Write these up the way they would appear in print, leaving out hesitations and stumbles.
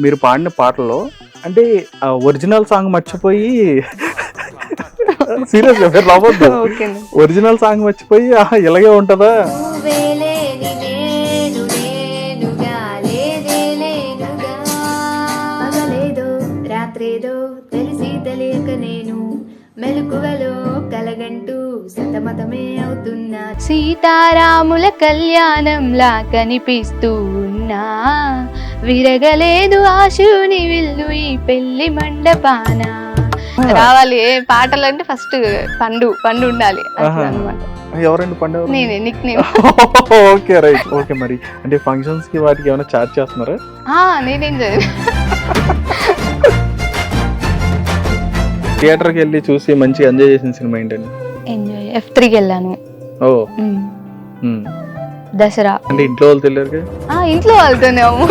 మీరు పాడిన పాటల్లో అంటే ఒరిజినల్ సాంగ్ మర్చిపోయి సీరియస్ గా మీరు నవ్వొద్దు. ఒరిజినల్ సాంగ్ మర్చిపోయి ఇలాగే ఉంటదా రాత్రేదో తెలిసి తెలియక నేను మెలకువలో కలగంటూ సతమతమే అవుతున్నా. సీతారాముల కళ్యాణంలా కనిపిస్తూ ఉన్నా, విరగలేదు ఆశుని విల్లు ఈ పెళ్లి మండపాన. రావాలి పాటలంటే ఫస్ట్ పండు ఉండాలి అన్నమాట. ఎవరండి పండుగ? నేనే nick name. Okay right okay. మరి అంటే ఫంక్షన్స్ కి వాటికి ఏమైనా చార్జ్ చేస్తున్నారా? నేనేం చేయను. థియేటర్ కి వెళ్ళి చూసి మంచిగా ఎంజాయ్ చేసిన సినిమా ఏంటండి? ఎంజాయ్ F3కి వెళ్ళాను. ఓ దసరా. అంటే ఇంట్లో వాళ్ళు తెలియరు? ఇంట్లో వాళ్ళతోనేమో.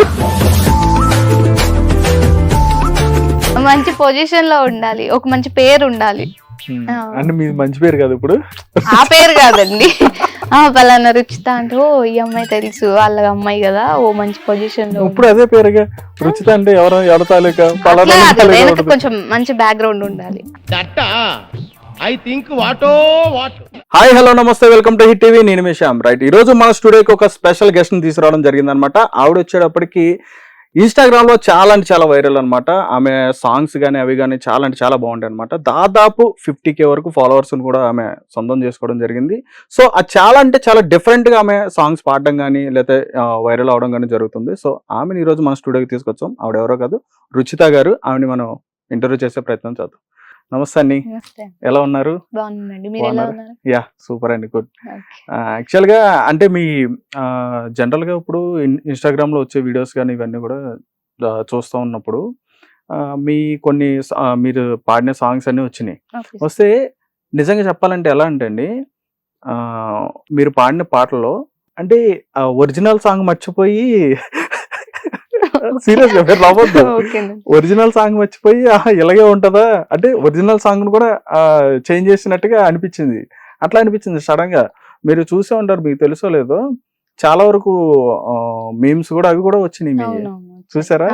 మంచి పొజిషన్ లో ఉండాలి, ఒక మంచి పేరు ఉండాలి. అంటే మీది మంచి పేరు కాదు ఇప్పుడు? ఆ పేరు కాదండి, పలానా రుచిత అంటే ఓ ఈ అమ్మాయి తెలుసు, వాళ్ళ అమ్మాయి కదా, ఓ మంచి పొజిషన్ లో. ఇప్పుడు అదే పేరుగా రుచిత అంటే ఎవరు తాలూకా కొంచెం మంచి బ్యాక్గ్రౌండ్ ఉండాలి. హాయ్ హలో నమస్తే, వెల్కమ్ టు హిట్ టీవీ. నేను మీ శ్యామ్. రైట్, ఈ రోజు మన స్టూడియోకి ఒక స్పెషల్ గెస్ట్ ని తీసుకురావడం జరిగింది అనమాట. ఆవిడ వచ్చేటప్పటికి ఇన్స్టాగ్రామ్ లో చాలా అంటే చాలా వైరల్ అనమాట. ఆమె సాంగ్స్ కానీ అవి కానీ చాలా అంటే చాలా బాగుంటాయి అనమాట. దాదాపు 50K వరకు ఫాలోవర్స్ కూడా ఆమె సొంతం చేసుకోవడం జరిగింది. సో అది చాలా అంటే చాలా డిఫరెంట్ గా ఆమె సాంగ్స్ పాడడం కానీ లేకపోతే వైరల్ అవడం కానీ జరుగుతుంది. సో ఆమెను ఈ రోజు మన స్టూడియోకి తీసుకొచ్చాం. ఆవిడ ఎవరో కాదు, రుచిత గారు. ఆమెని మనం ఇంటర్వ్యూ చేసే ప్రయత్నం చేద్దాం. నమస్తే అండి, ఎలా ఉన్నారు? యా సూపర్ అండి, గుడ్. యాక్చువల్ గా అంటే మీ జనరల్ గా ఇప్పుడు ఇన్స్టాగ్రామ్ లో వచ్చే వీడియోస్ కానీ ఇవన్నీ కూడా చూస్తూ ఉన్నప్పుడు మీ కొన్ని మీరు పాడిన సాంగ్స్ అన్ని వచ్చినాయి. వస్తే నిజంగా చెప్పాలంటే ఎలా అంటే అండి, మీరు పాడిన పాటల్లో అంటే ఒరిజినల్ సాంగ్ మర్చిపోయి సీరియస్ గా మీరు నవ్వొద్దు. ఒరిజినల్ సాంగ్ మర్చిపోయి ఇలాగే ఉంటదా అంటే ఒరిజినల్ సాంగ్ కూడా చేంజ్ చేసినట్టుగా అనిపించింది. అట్లా అనిపించింది సడన్ గా. మీరు చూసే ఉంటారు, మీకు తెలుసో లేదో, చాలా వరకు మీమ్స్ కూడా అవి కూడా వచ్చినాయి. మీ చూసారా?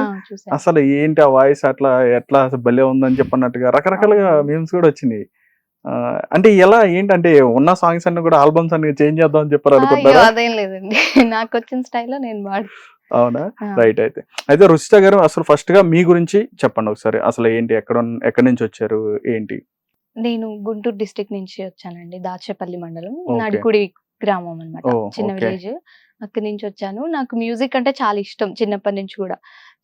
అసలు ఏంటి ఆ వాయిస్ అట్లా ఎట్లా భలే ఉందని చెప్పన్నట్టుగా రకరకాలుగా మీమ్స్ కూడా వచ్చినాయి. అంటే ఎలా ఏంటంటే ఉన్న సాంగ్స్ అన్ని కూడా ఆల్బమ్స్ అన్ని చేంజ్ చేద్దాం అని చెప్పారు అనుకుంటారా? అదేం లేదండి, నాకు వచ్చిన స్టైల్లో నేను పాడు. అవునా? రైట్. అయితే రుచిత గారు, అసలు ఫస్ట్ గా మీ గురించి చెప్పండి ఒకసారి. అసలు ఏంటి, ఎక్కడి నుంచి వచ్చారు ఏంటి? నేను గుంటూరు డిస్ట్రిక్ట్ నుంచి వచ్చానండి, దాచేపల్లి మండలం, నడికుడి గ్రామం అన్నమాట, చిన్న విలేజ్. అక్కడి నుంచి వచ్చాను. నాకు మ్యూజిక్ అంటే చాలా ఇష్టం చిన్నప్పటి నుంచి కూడా.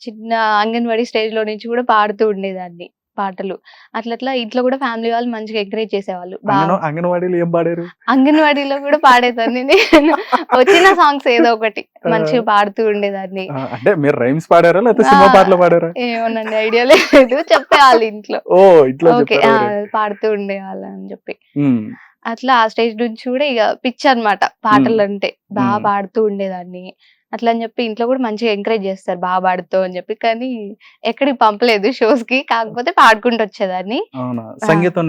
చిన్న అంగన్వాడీ స్టేజ్ లో నుంచి కూడా పాడుతూ ఉండేదాన్ని పాటలు. అట్లా ఇంట్లో కూడా ఫ్యామిలీ వాళ్ళు మంచిగా ఎంకరేజ్ చేసేవాళ్ళు. అంగన్వాడీలో ఏం పాడారు? అంగన్వాడీలో కూడా పాడేదాన్ని నేను. వచ్చిన సాంగ్స్ ఏదో ఒకటి మంచిగా పాడుతూ ఉండేదాన్ని. అంటే మీరు రైమ్స్ పాడారా లేకపోతే సినిమా పాటలు పాడారా? ఏమోనండి, ఐడియా లేదు, చెప్పేవాళ్ళు ఇంట్లో. ఓకే, పాడుతూ ఉండేవాళ్ళు అని చెప్పి. అట్లా ఆ స్టేజ్ నుంచి కూడా ఇక పిచ్చి అన్నమాట పాటలు అంటే. బాగా పాడుతూ ఉండేదాన్ని. అట్లా అని చెప్పి ఇంట్లో కూడా మంచిగా ఎంకరేజ్ చేస్తారు, బాగా పాడుతావు అని చెప్పి. కానీ ఎక్కడికి పంపలేదు షోస్ కి, కాకపోతే పాడుకుంటూ వచ్చేదాన్ని. సంగీతం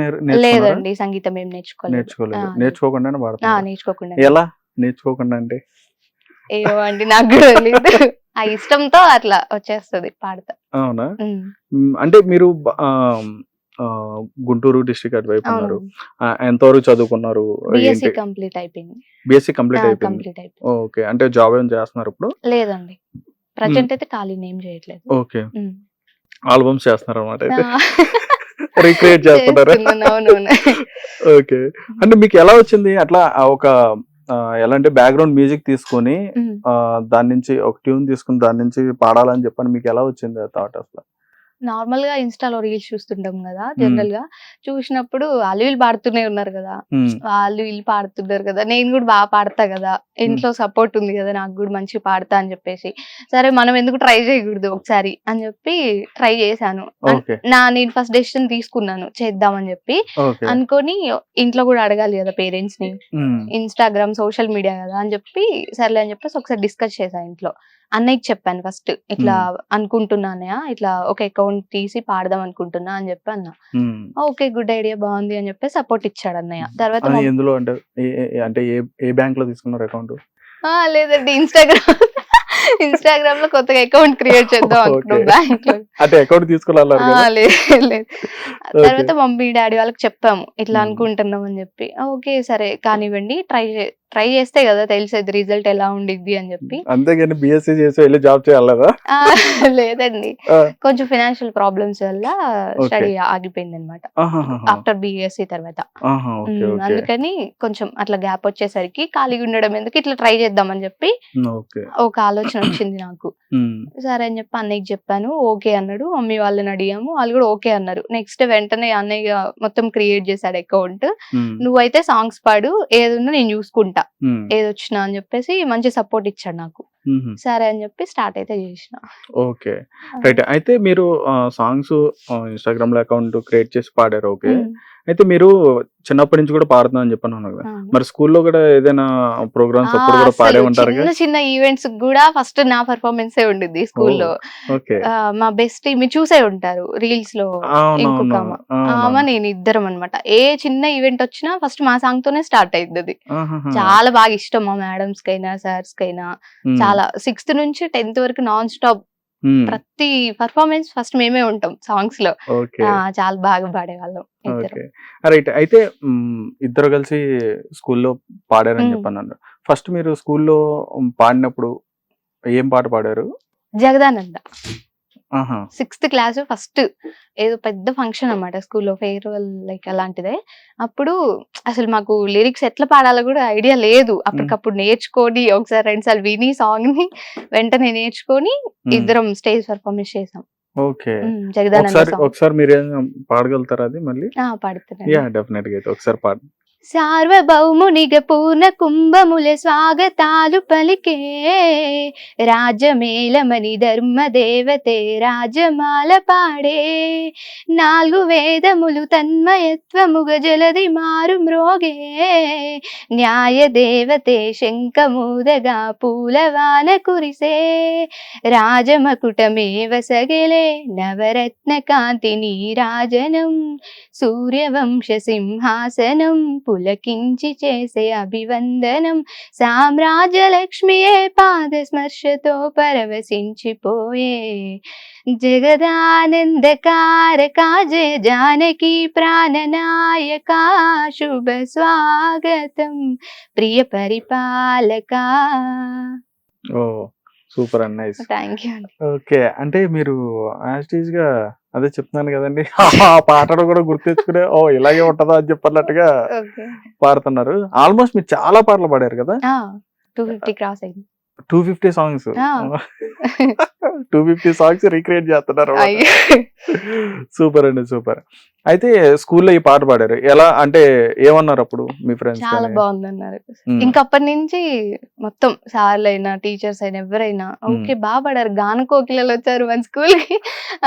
లేదండి, సంగీతం ఏం నేర్చుకోకుండా నేర్చుకోకుండా. ఎలా నేర్చుకోకుండా అంటే ఏమో అండి, నాకు కూడా తెలియదు. ఆ ఇష్టంతో అట్లా వచ్చేస్తుంది పాడతా. అవునా? అంటే మీరు గుంటూరు డిస్ట్రిక్ట్ అటువైపు ఉన్నారు, ఎంతవరకు చదువుకున్నారు? బీఎస్సీ కంప్లీట్ అయిపోయింది. బీఎస్సీ కంప్లీట్ అయిపోయింది. ఓకే, అంటే జాబ్ ఏం చేస్తున్నారు ఇప్పుడు? లేదండి, ప్రజెంట్ అయితే ఖాళీని ఏం చేయట్లేదు. ఓకే, ఆల్బమ్స్ చేస్తున్నారు అన్నమాట. అయితే రీక్రియేట్ చేస్తున్నారా? ఓకే, అంటే మీకు ఎలా వచ్చింది అట్లా ఒక ఎలా అంటే బ్యాక్గ్రౌండ్ మ్యూజిక్ తీసుకొని దాని నుంచి ఒక ట్యూన్ తీసుకుని దాని నుంచి పాడాలని చెప్పని మీకు ఎలా వచ్చింది ఆ థాట్? అసలు నార్మల్ గా ఇన్స్టాలో రీల్స్ చూస్తుంటాం కదా, జనరల్ గా చూసినప్పుడు వాళ్ళు వీళ్ళు పాడుతూనే ఉన్నారు కదా, వాళ్ళు వీళ్ళు పాడుతున్నారు కదా, నేను కూడా బాగా పాడతా కదా, ఇంట్లో సపోర్ట్ ఉంది కదా, నాకు కూడా మంచిగా పాడతా అని చెప్పేసి, సరే మనం ఎందుకు ట్రై చేయకూడదు ఒకసారి అని చెప్పి ట్రై చేశాను. నేను ఫస్ట్ డెసిషన్ తీసుకున్నాను చేద్దామని చెప్పి అనుకొని. ఇంట్లో కూడా అడగాలి కదా పేరెంట్స్ ని, ఇన్స్టాగ్రామ్ సోషల్ మీడియా కదా అని చెప్పి, సర్లే అని చెప్పేసి ఒకసారి డిస్కస్ చేశాను ఇంట్లో. అన్నయ్యకి చెప్పాను ఫస్ట్, ఇట్లా అనుకుంటున్నానయా, ఇట్లా ఒక అకౌంట్ తీసి పాడదాం అనుకుంటున్నా అని చెప్పి అన్న. ఓకే, గుడ్ ఐడియా, బాగుంది అని చెప్పి సపోర్ట్ ఇచ్చాడు అన్నయ్య. తర్వాత ఎందులో అంటే ఏ బ్యాంక్ లో తీసుకున్నారు అకౌంట్? లేదండి, ఇన్స్టాగ్రామ్ ఇన్స్టాగ్రామ్ లో కొత్తగా అకౌంట్ క్రియేట్ చేద్దాం అనుకున్నాం బ్యాంక్ లో. అంటే అకౌంట్ తీసుకున్నారు లేదు లేదు. తర్వాత మమ్మీ డాడీ వాళ్ళకి చెప్పాము ఇట్లా అనుకుంటున్నాం అని చెప్పి. ఓకే సరే కానివ్వండి, ట్రై చేస్తే కదా తెలిసేది రిజల్ట్ ఎలా ఉండిద్ది అని చెప్పి. అంతేగాని బిఎస్సీ చేసి వెళ్ళి జాబ్ చేయాలదా? లేదండి, కొంచెం ఫైనాన్షియల్ ప్రాబ్లమ్స్ వల్ల స్టడీ ఆగిపోయింది అనమాట ఆఫ్టర్ బిఎస్సీ తర్వాత. అందుకని కొంచెం అట్లా గ్యాప్ వచ్చేసరికి ఖాళీగా ఉండడం ఎందుకు, ఇట్లా ట్రై చేద్దామని చెప్పి ఒక ఆలోచన వచ్చింది నాకు. సరే అని చెప్పి అన్నయ్యకి చెప్పాను, ఓకే అన్నాడు. మమ్మీ వాళ్ళని అడిగాము, వాళ్ళు కూడా ఓకే అన్నారు. నెక్స్ట్ వెంటనే అన్నయ్య మొత్తం క్రియేట్ చేశాడు అకౌంట్. నువ్వైతే సాంగ్స్ పాడు, ఏదున్నా నేను చూసుకుంటా, ఏదొచ్చినా అని చెప్పేసి మంచి సపోర్ట్ ఇచ్చాడు నాకు. సరే అని చెప్పి స్టార్ట్ అయితే చేసిన. Okay right. అయితే మీరు సాంగ్స్ ఇన్స్టాగ్రామ్ లో అకౌంట్ క్రియేట్ చేసి పాడారు. ఓకే, అయితే మీరు చిన్నప్పటి నుంచి కూడా పాడుతున్నా అని చెప్పాను కదా, మరి స్కూల్లో కూడా ఏదైనా ప్రోగ్రామ్స్ అప్పుడు కూడా పాడే ఉంటారు? చిన్న చిన్న ఈవెంట్స్ కూడా ఫస్ట్ నా పర్ఫార్మెన్స్ ఉండిద్ది స్కూల్లో. మా బెస్ట్ మీరు చూసే ఉంటారు రీల్స్ లో, ఇంకొక ఆమె నేను ఇద్దరం అనమాట. ఏ చిన్న ఈవెంట్ వచ్చినా ఫస్ట్ మా సాంగ్ తోనే స్టార్ట్ అయింది. చాలా బాగా ఇష్టం మా మేడమ్స్ కైనా సార్స్ కైనా. చాలా 6th నుంచి 10th వరకు నాన్ స్టాప్ ప్రతి పర్ఫార్మెన్స్ ఫస్ట్ మేమే ఉంటాం సాంగ్స్ లో. చాలా బాగా పాడేవాళ్ళం. రైట్. అయితే ఇద్దరు కలిసి స్కూల్లో పాడారని చెప్పాను. ఫస్ట్ మీరు స్కూల్లో పాడినప్పుడు ఏం పాట పాడారు? జగదానంద. 6th క్లాస్ ఫస్ట్ ఏదో పెద్ద ఫంక్షన్ అన్నమాట స్కూల్లో, ఫేర్వెల్ లైక్ అలాంటిదే. అప్పుడు అసలు మాకు లిరిక్స్ ఎట్లా పాడాలో కూడా ఐడియా లేదు. అప్పటికప్పుడు నేర్చుకొని ఒకసారి 2 సార్లు విని సాంగ్ ని వెంటనే నేర్చుకొని ఇద్దరం స్టేజ్ పర్ఫార్మెన్స్ చేసాం. ఓకే, ఒకసారి మీరు పాడగలుగుతారా అది మళ్ళీ? పాడుతున్నాను. యా డెఫినెట్ గా, అయితే ఒకసారి పాడు. సార్వభౌమునిగ పూర్ణ కుంభముల స్వాగతాలు పలికే రాజమేళమని ధర్మదేవతే రాజమాల పాడే 4 వేదములు తన్మయత్వముగ జలది మారు మ్రోగే న్యాయ దేవతే శంఖమూదగా పూలవాన కురిసే రాజమకుటమేవ సగలే నవరత్న కాంతి నీరాజనం సూర్యవంశ సింహాసనం పులకించి చేసే అభివందనం సామ్రాజ్యలక్ష్మియే పాద స్మర్శతో పరవశించిపోయే జగదానందకారకా జయ జానకి ప్రాణనాయకా శుభ స్వాగతం ప్రియ పరిపాలకా. ఓ సూపర్ అండి, నైస్. థ్యాంక్ యూ అండి. ఓకే, అంటే మీరు యాస్టీజ్ గా అదే చెప్తున్నాను కదండి, ఆ పాటను కూడా గుర్తించుకునే ఓ ఇలాగే ఉంటదా అని చెప్పన్నట్టుగా పాడుతున్నారు. ఆల్మోస్ట్ మీరు చాలా పాటలు పాడారు కదా? 250 క్రాస్ అయింది. 250 సాంగ్స్ 250 సాంగ్స్ రీక్రియేట్ చేస్తున్నారు. సూపర్ అండి, సూపర్. అయితే స్కూల్లో ఈ పాట పాడారు, ఎలా అంటే ఏమన్నారు అప్పుడు మీ ఫ్రెండ్స్? చాలా బాగుంది అన్నారు. ఇంకా అప్పటి నుంచి మొత్తం సార్లు అయినా టీచర్స్ అయినా ఎవరైనా ఓకే బాగా పాడారు, గాన కోకిలలు వచ్చారు మన స్కూల్ కి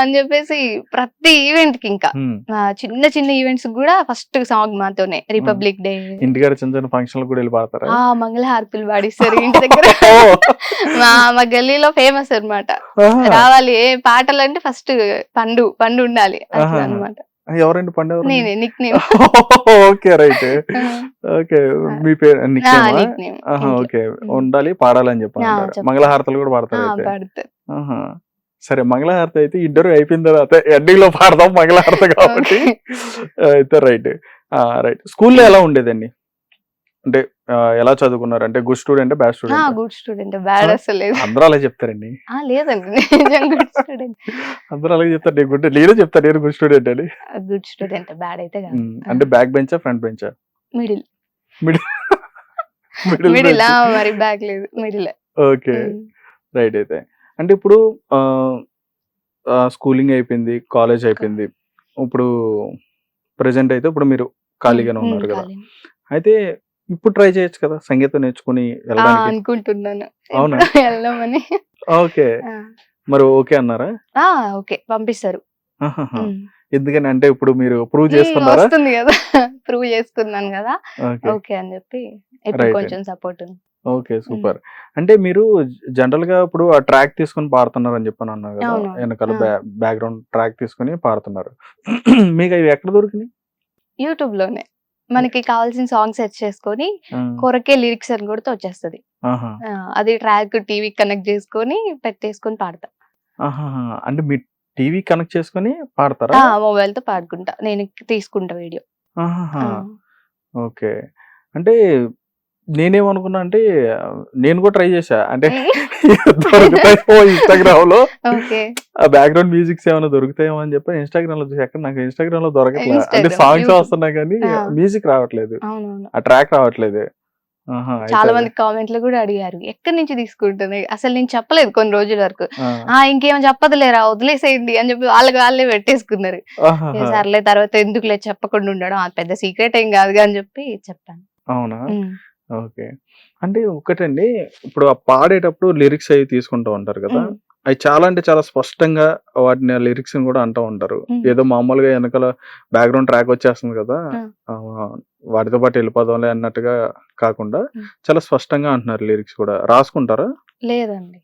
అని చెప్పేసి ప్రతి ఈవెంట్ కి, ఇంకా చిన్న చిన్న ఈవెంట్స్ కూడా ఫస్ట్ సాంగ్ మాతోనే. రిపబ్లిక్ డే, ఇంటికాడ చిన్న చిన్న ఫంక్షన్ కూడా వెళ్ళి పాడతారా? మంగళహారతులు పాడిస్తారు ఇంటి దగ్గర. మా గల్లీలో ఫేమస్ అన్నమాట. రావాలి ఏ పాటలు అంటే ఫస్ట్ పండు ఉండాలి అట్లా అన్నమాట. ఎవరండి పండు? నేనే. Nick name. Okay right. Okay, మీ పేరు నిక్ నేమ్? ఓకే, ఉండాలి పాడాలని చెప్పాను. మంగళహారతలు కూడా పాడతారు? సరే, మంగళహారతి అయితే ఇద్దరు అయిపోయిన తర్వాత ఎండింగ్ లో పాడదాం మంగళహారతి కాబట్టి. అయితే రైట్. స్కూల్లో ఎలా ఉండేదండి, అంటే ఎలా చదువుకున్నారు? అంటే good student, bad student? Good student, bad అసలు లేదు. అందరూ అలా చెప్తారండి. లేదండి, గుడ్ స్టూడెంట్. అందరూ అలాగే చెప్తారు. నేను చెప్తాను నేను గుడ్ స్టూడెంట్ అని. గుడ్ స్టూడెంట్, బ్యాడ్ అయితే కాదు. అంటే బ్యాక్ బెంచా ఫ్రంట్ బెంచా? మిడిల్. మిడిల్ మరి బ్యాక్ లేదు, మిడిల్. Okay right. అయితే అంటే ఇప్పుడు స్కూలింగ్ అయిపోయింది, కాలేజ్ అయిపోయింది, ఇప్పుడు ప్రెసెంట్ అయితే ఇప్పుడు మీరు ఖాళీగానే ఉన్నారు కదా, అయితే ఇప్పుడు ట్రై చేయొచ్చు కదా సంగీతం నేర్చుకుని వెళ్ళడానికి? అనుకుంటున్నాను. అవునా? వెళ్దామని. ఓకే, మరి ఓకే అన్నారా? ఓకే, పంపిస్తారు. ఎందుకని అంటే ఇప్పుడు మీరు ప్రూవ్ చేసుకున్నారా? వస్తుంది కదా, ప్రూవ్ చేసుకున్నాను కదా, ఓకే అని చెప్పి ఇప్పుడు కొంచెం సపోర్ట్ ఉంది. Okay super. అంటే మీరు జనరల్ గా ఇప్పుడు ఆ ట్రాక్ తీసుకుని పాడుతున్నారు అని చెప్పాను అన్నారు కదా, వెనకాల బ్యాక్గ్రౌండ్ ట్రాక్ తీసుకుని పాడుతున్నారు. మీకు అవి ఎక్కడ దొరికినాయి? యూట్యూబ్ లోనే. మనకి కావాల్సిన సాంగ్ సెర్చ్ చేసుకొని కొరకే లిరిక్స్ అని కొడితే వచ్చేస్తది. అది ట్రాక్ టీవీ కనెక్ట్ చేసుకొని పెట్టేసుకొని పాడతా. అంటే మీరు టీవీ కనెక్ట్ చేసుకొని పాడతారా? మొబైల్ తో పాడుకుంటా, నేను తీసుకుంటా వీడియో. ఓకే. అంటే నేనేమనుకున్నా అంటే నేను కూడా ట్రై చేశా, అంటే ఇన్స్టాగ్రామ్ లో ఆ బ్యాక్గ్రౌండ్ మ్యూజిక్స్ ఏమైనా దొరుకుతాయేమో అని చెప్పి ఇన్స్టాగ్రామ్ లో చూసి, నాకు ఇన్స్టాగ్రామ్ లో దొరకట్లేదు. అంటే సాంగ్స్ వస్తున్నాయి కానీ మ్యూజిక్ రావట్లేదు, ఆ ట్రాక్ రావట్లేదు. చాలా మంది కామెంట్లు కూడా అడిగారు ఎక్కడి నుంచి తీసుకుంటున్నాయి, అసలు నేను చెప్పలేదు కొన్ని రోజుల వరకు. ఇంకేమో చెప్పదులేరా వదిలేసేయండి అని చెప్పి వాళ్ళే పెట్టేసుకున్నారు. సర్లే తర్వాత ఎందుకులే చెప్పకుండా ఉండడం, అది పెద్ద సీక్రెట్ ఏం కాదుగా అని చెప్పి చెప్తాను. అవునా? ఓకే. అంటే ఒకటండి, ఇప్పుడు ఆ పాడేటప్పుడు లిరిక్స్ అవి తీసుకుంటూ ఉంటారు కదా, అవి చాలా అంటే చాలా స్పష్టంగా వాటిని లిరిక్స్ కూడా అంటూ ఉంటారు. ఏదో మామూలుగా వెనకాల బ్యాక్గ్రౌండ్ ట్రాక్ వచ్చేస్తుంది కదా, వాటితో పాటు వెళ్ళిపోదాంలే అన్నట్టుగా కాకుండా చాలా స్పష్టంగా అంటున్నారు. లిరిక్స్ కూడా రాసుకుంటారా? లేదండి.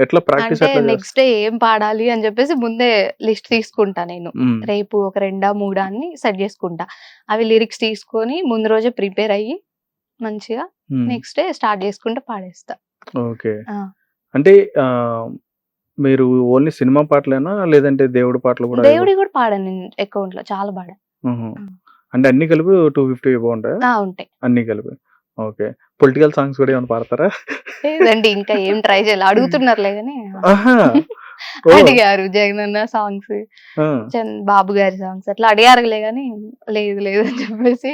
ఎట్లా ప్రాక్టీస్? నెక్స్ట్ డే ఏం పాడాలి అని చెప్పేసి ముందే లిస్ట్ తీసుకుంటా నేను. రేపు ఒక 2-3 అని సెట్ చేసుకుంటా. అవి లిరిక్స్ తీసుకొని ముందు రోజే ప్రిపేర్ అయ్యి మంచిగా నెక్స్ట్ డే స్టార్ట్ చేసుకుంటే పాడేస్తా. ఓకే. అంటే మీరు ఓన్లీ సినిమా పాటలేనా లేదంటే దేవుడి పాటలు కూడా? దేవుడి కూడా పాడాను నేను అకౌంట్ లో, చాలా పాడా. అంటే అన్ని కలిపి 250 బాగుంటాయా? ఉంటాయి అన్ని కలిపి. ఓకే. పొలిటికల్ సాంగ్స్ కూడా ఏమైనా పాడతారా? లేదండి, ఇంకా ఏం ట్రై చేయాలి. అడుగుతున్నారులే కానీ అడిగారు జగనన్న సాంగ్స్, బాబు గారి సాంగ్స్ అట్లా అడిగారులే గానీ లేదు లేదు అని చెప్పేసి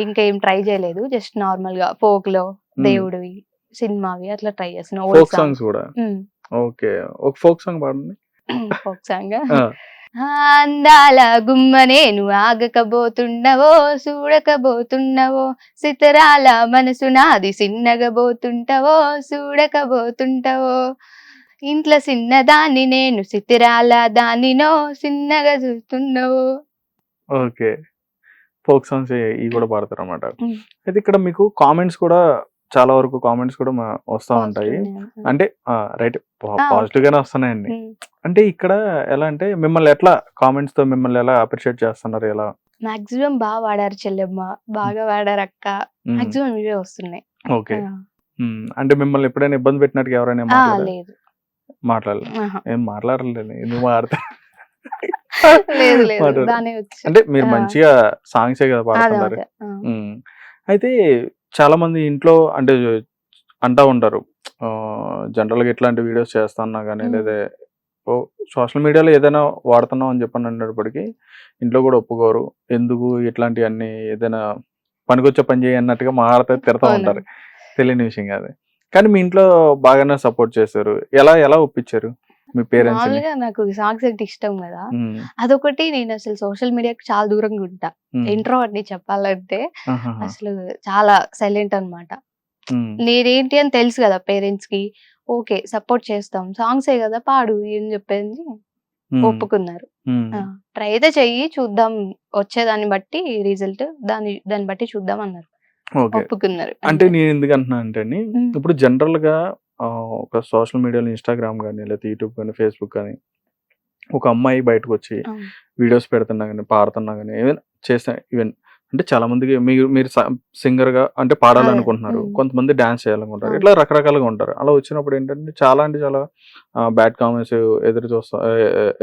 ఇంకా ఏం ట్రై చేయలేదు. జస్ట్ నార్మల్ గా ఫోక్ లో దేవుడివి సినిమావి అట్లా ట్రై చేసిన. ఫోక్ సాంగ్స్ కూడా. ఓకే, ఒక ఫోక్ సాంగ్ పాడండి. ఫోక్ సాంగ్ అందాల గుమ్మ నేను ఆగకబోతున్నవో చూడకబోతున్నవో, సితరాల మనసు నాది సిన్నగబోతుంటవో చూడకబోతుంటవో, ఇంట్లో చిన్నదాన్ని నేను సితిరాల దానినో చిన్నగా చూస్తున్నవో. ఓకే, ఫోక్ సాంగ్స్ ఇవి కూడా పాడతారు అన్నమాట. అయితే ఇక్కడ మీకు కామెంట్స్ కూడా చాలా వరకు కామెంట్స్ కూడా వస్తూ ఉంటాయి. అంటే రైట్, పాజిటివ్ గానే వస్తున్నాయండి. అంటే ఇక్కడ ఎలా అంటే మిమ్మల్ని ఎట్లా కామెంట్స్ తో మిమ్మల్ని ఎలా అప్రిషియేట్ చేస్తున్నారు? ఎలా? మాక్సిమం బాగా వాడారు చెల్లెమ్మ, బాగా వాడారు అక్క, మాక్సిమం ఇవే వస్తున్నాయి. ఓకే. అంటే మిమ్మల్ని ఎప్పుడైనా ఇబ్బంది పెట్టినట్టు ఎవరైనా లేదు మాట్లాడలేదు? ఏం మాట్లాడలేదు, ఎందుకు మాట్లాడతారు? లేదు లేదు, బానే వచ్చి. అంటే మీరు మంచిగా సాంగ్సే కదా పాడుతున్నారు. అయితే చాలా మంది ఇంట్లో అంటే అంటా ఉంటారు, జనరల్ గా ఇట్లాంటి వీడియోస్ చేస్తున్నా కానీ లేదా సోషల్ మీడియాలో ఏదైనా వాడుతున్నాం అని చెప్పని అనేటప్పటికీ ఇంట్లో కూడా ఒప్పుకోరు. ఎందుకు ఇట్లాంటివన్నీ, ఏదైనా పనికొచ్చే పని చేయి అన్నట్టుగా మాట్లాడితే తిడతా ఉంటారు. తెలియని విషయం కాదు, కానీ మీ ఇంట్లో బాగానే సపోర్ట్ చేశారు. ఎలా ఒప్పించారు మీ పేరెంట్స్? మామూలుగా నాకు సాంగ్స్ అంటే ఇష్టం కదా, అదొకటి. నేను అసలు సోషల్ మీడియాకి చాలా దూరంగా ఉంటా, ఇంట్రోవర్ట్ ని చెప్పాలంటే. అసలు చాలా సైలెంట్ అన్నమాట. నేనేంటి అని తెలుసు కదా పేరెంట్స్ కి. ఓకే, సపోర్ట్ చేస్తాం, సాంగ్సే కదా పాడు ఏం చెప్పేది ఒప్పుకున్నారు. ట్రై అయితే చెయ్యి, చూద్దాం వచ్చేదాన్ని బట్టి రిజల్ట్, దాన్ని బట్టి చూద్దాం అన్నారు. ఒప్పుకున్నారు. అంటే నేను ఎందుకు అంటున్నా అంటే, ఇప్పుడు జనరల్ గా ఒక సోషల్ మీడియాలో ఇన్స్టాగ్రామ్ కానీ లేకపోతే యూట్యూబ్ కానీ ఫేస్బుక్ కానీ ఒక అమ్మాయి బయటకు వచ్చి వీడియోస్ పెడుతున్నా కానీ పాడుతున్నా కానీ ఏమైనా చేస్తా, ఈవెన్ అంటే చాలా మందికి మీరు సింగర్ గా అంటే పాడాలనుకుంటున్నారు, కొంతమంది డాన్స్ చేయాలనుకుంటారు, ఇట్లా రకరకాలుగా ఉంటారు. అలా వచ్చినప్పుడు ఏంటంటే చాలా అంటే చాలా బ్యాడ్ కామెంట్స్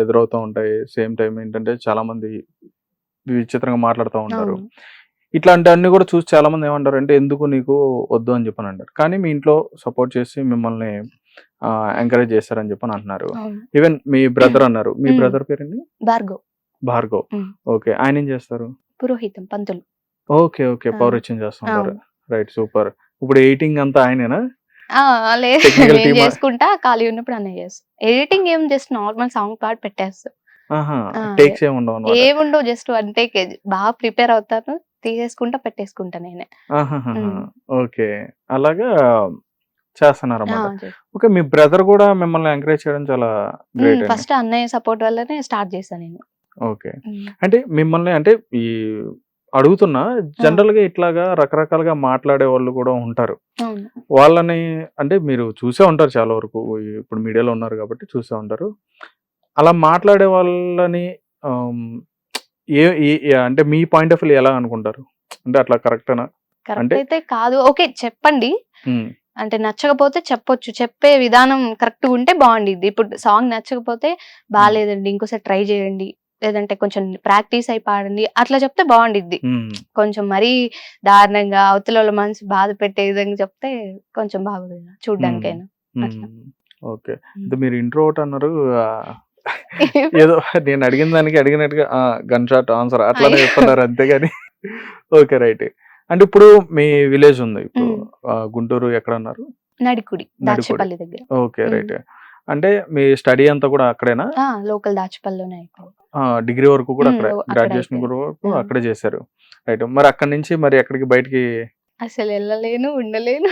ఎదురవుతూ ఉంటాయి. సేమ్ టైం ఏంటంటే చాలా మంది విచిత్రంగా మాట్లాడుతూ ఉంటారు. ఇట్లాంటి అన్ని కూడా చూసి చాలా మంది ఏమంటారు అంటే, ఎందుకు నీకు వద్దు అని చెప్పని అంటారు. కానీ మీ ఇంట్లో సపోర్ట్ చేసి మిమ్మల్ని ఎంకరేజ్ చేస్తారని చెప్పని అంటున్నారు. ఈవెన్ మీ బ్రదర్ అన్నారు, మీ బ్రదర్ పేరండి? భార్గవ్. ఓకే, ఆయన ఏం చేస్తారు? పురోహితం, పంతులు. ఓకే ఓకే, పౌరోహిత్యం చేస్తుంటారు. Right, super. ఇప్పుడు ఎడిటింగ్ అంతా ఆయనేనా? లేదు, చేసుకుంటా, ఖాళీ ఉన్నప్పుడు అన్నయ్య చేస్తా. ఎడిటింగ్ ఏం, జస్ట్ నార్మల్ సాంగ్ పాడి పెట్టేస్తా. టేక్స్ ఏముండవు, జస్ట్ 1 టేక్. బాగా ప్రిపేర్ అవుతాను, తీసేసుకుంటా పెట్టేసుకుంటా నేనే. ఓకే, అలాగా చేస్తున్నారు అన్నమాట. ఓకే, మీ బ్రదర్ కూడా మిమ్మల్ని ఎంకరేజ్ చేయడం చాలా గ్రేట్. ఫస్ట్ అన్నయ్య సపోర్ట్ వల్లనే స్టార్ట్ చేశాను నేను. ఓకే, అంటే మిమ్మల్ని అంటే ఈ అడుగుతున్నా, జనరల్ గా ఇట్లాగా రకరకాలుగా మాట్లాడే వాళ్ళు కూడా ఉంటారు. వాళ్ళని అంటే మీరు చూసే ఉంటారు చాలా వరకు, ఇప్పుడు మీడియాలో ఉన్నారు కాబట్టి చూసే ఉంటారు. అలా మాట్లాడే వాళ్ళని అంటే మీ పాయింట్ ఆఫ్ వ్యూ ఎలా అనుకుంటారు? అంటే అట్లా కరెక్టేనా? కరెక్ట్ అంటే అయితే కాదు. ఓకే చెప్పండి. అంటే నచ్చకపోతే చెప్పొచ్చు. చెప్పే విధానం కరెక్ట్‌గా ఉంటే బావుండిద్ది. ఇప్పుడు సాంగ్ నచ్చకపోతే బాలేదండి. ఇంకోసారి ట్రై చేయండి. లేదంటే కొంచెం ప్రాక్టీస్ అయి పాడండి. అట్లా చెప్తే బావుండిద్ది. కొంచెం మరీ దారుణంగా అవతలోళ్ళ మనసు బాధ పెట్టే విధంగా చెప్తే కొంచెం బాగోదు కదా! చూడ్డానికైనా. అట్లా. ఓకే. అంటే మీరు ఇంట్రోవర్ట్ అన్నారు. ఏదో నేను అడిగిన దానికి అడిగినట్టుగా గన్ షాట్ ఆన్సర్ అట్లానే చెప్తున్నారు అంతేగాని ఓకే రైట్. అంటే ఇప్పుడు మీ విలేజ్ ఉంది ఇప్పుడు గుంటూరు ఎక్కడ అన్నారు? నడికుడి దాచేపల్లి దగ్గర. Okay right. అంటే మీ స్టడీ అంతా కూడా అక్కడేనా? లోకల్ దాచేపల్లిలోనే అయిపోయింది. డిగ్రీ వరకు కూడా అక్కడే, గ్రాడ్యుయేషన్ వరకు అక్కడే చేశారు. రైట్. మరి అక్కడి నుంచి మరి ఎక్కడికి బయటికి? అసలు వెళ్ళలేను, ఉండలేను.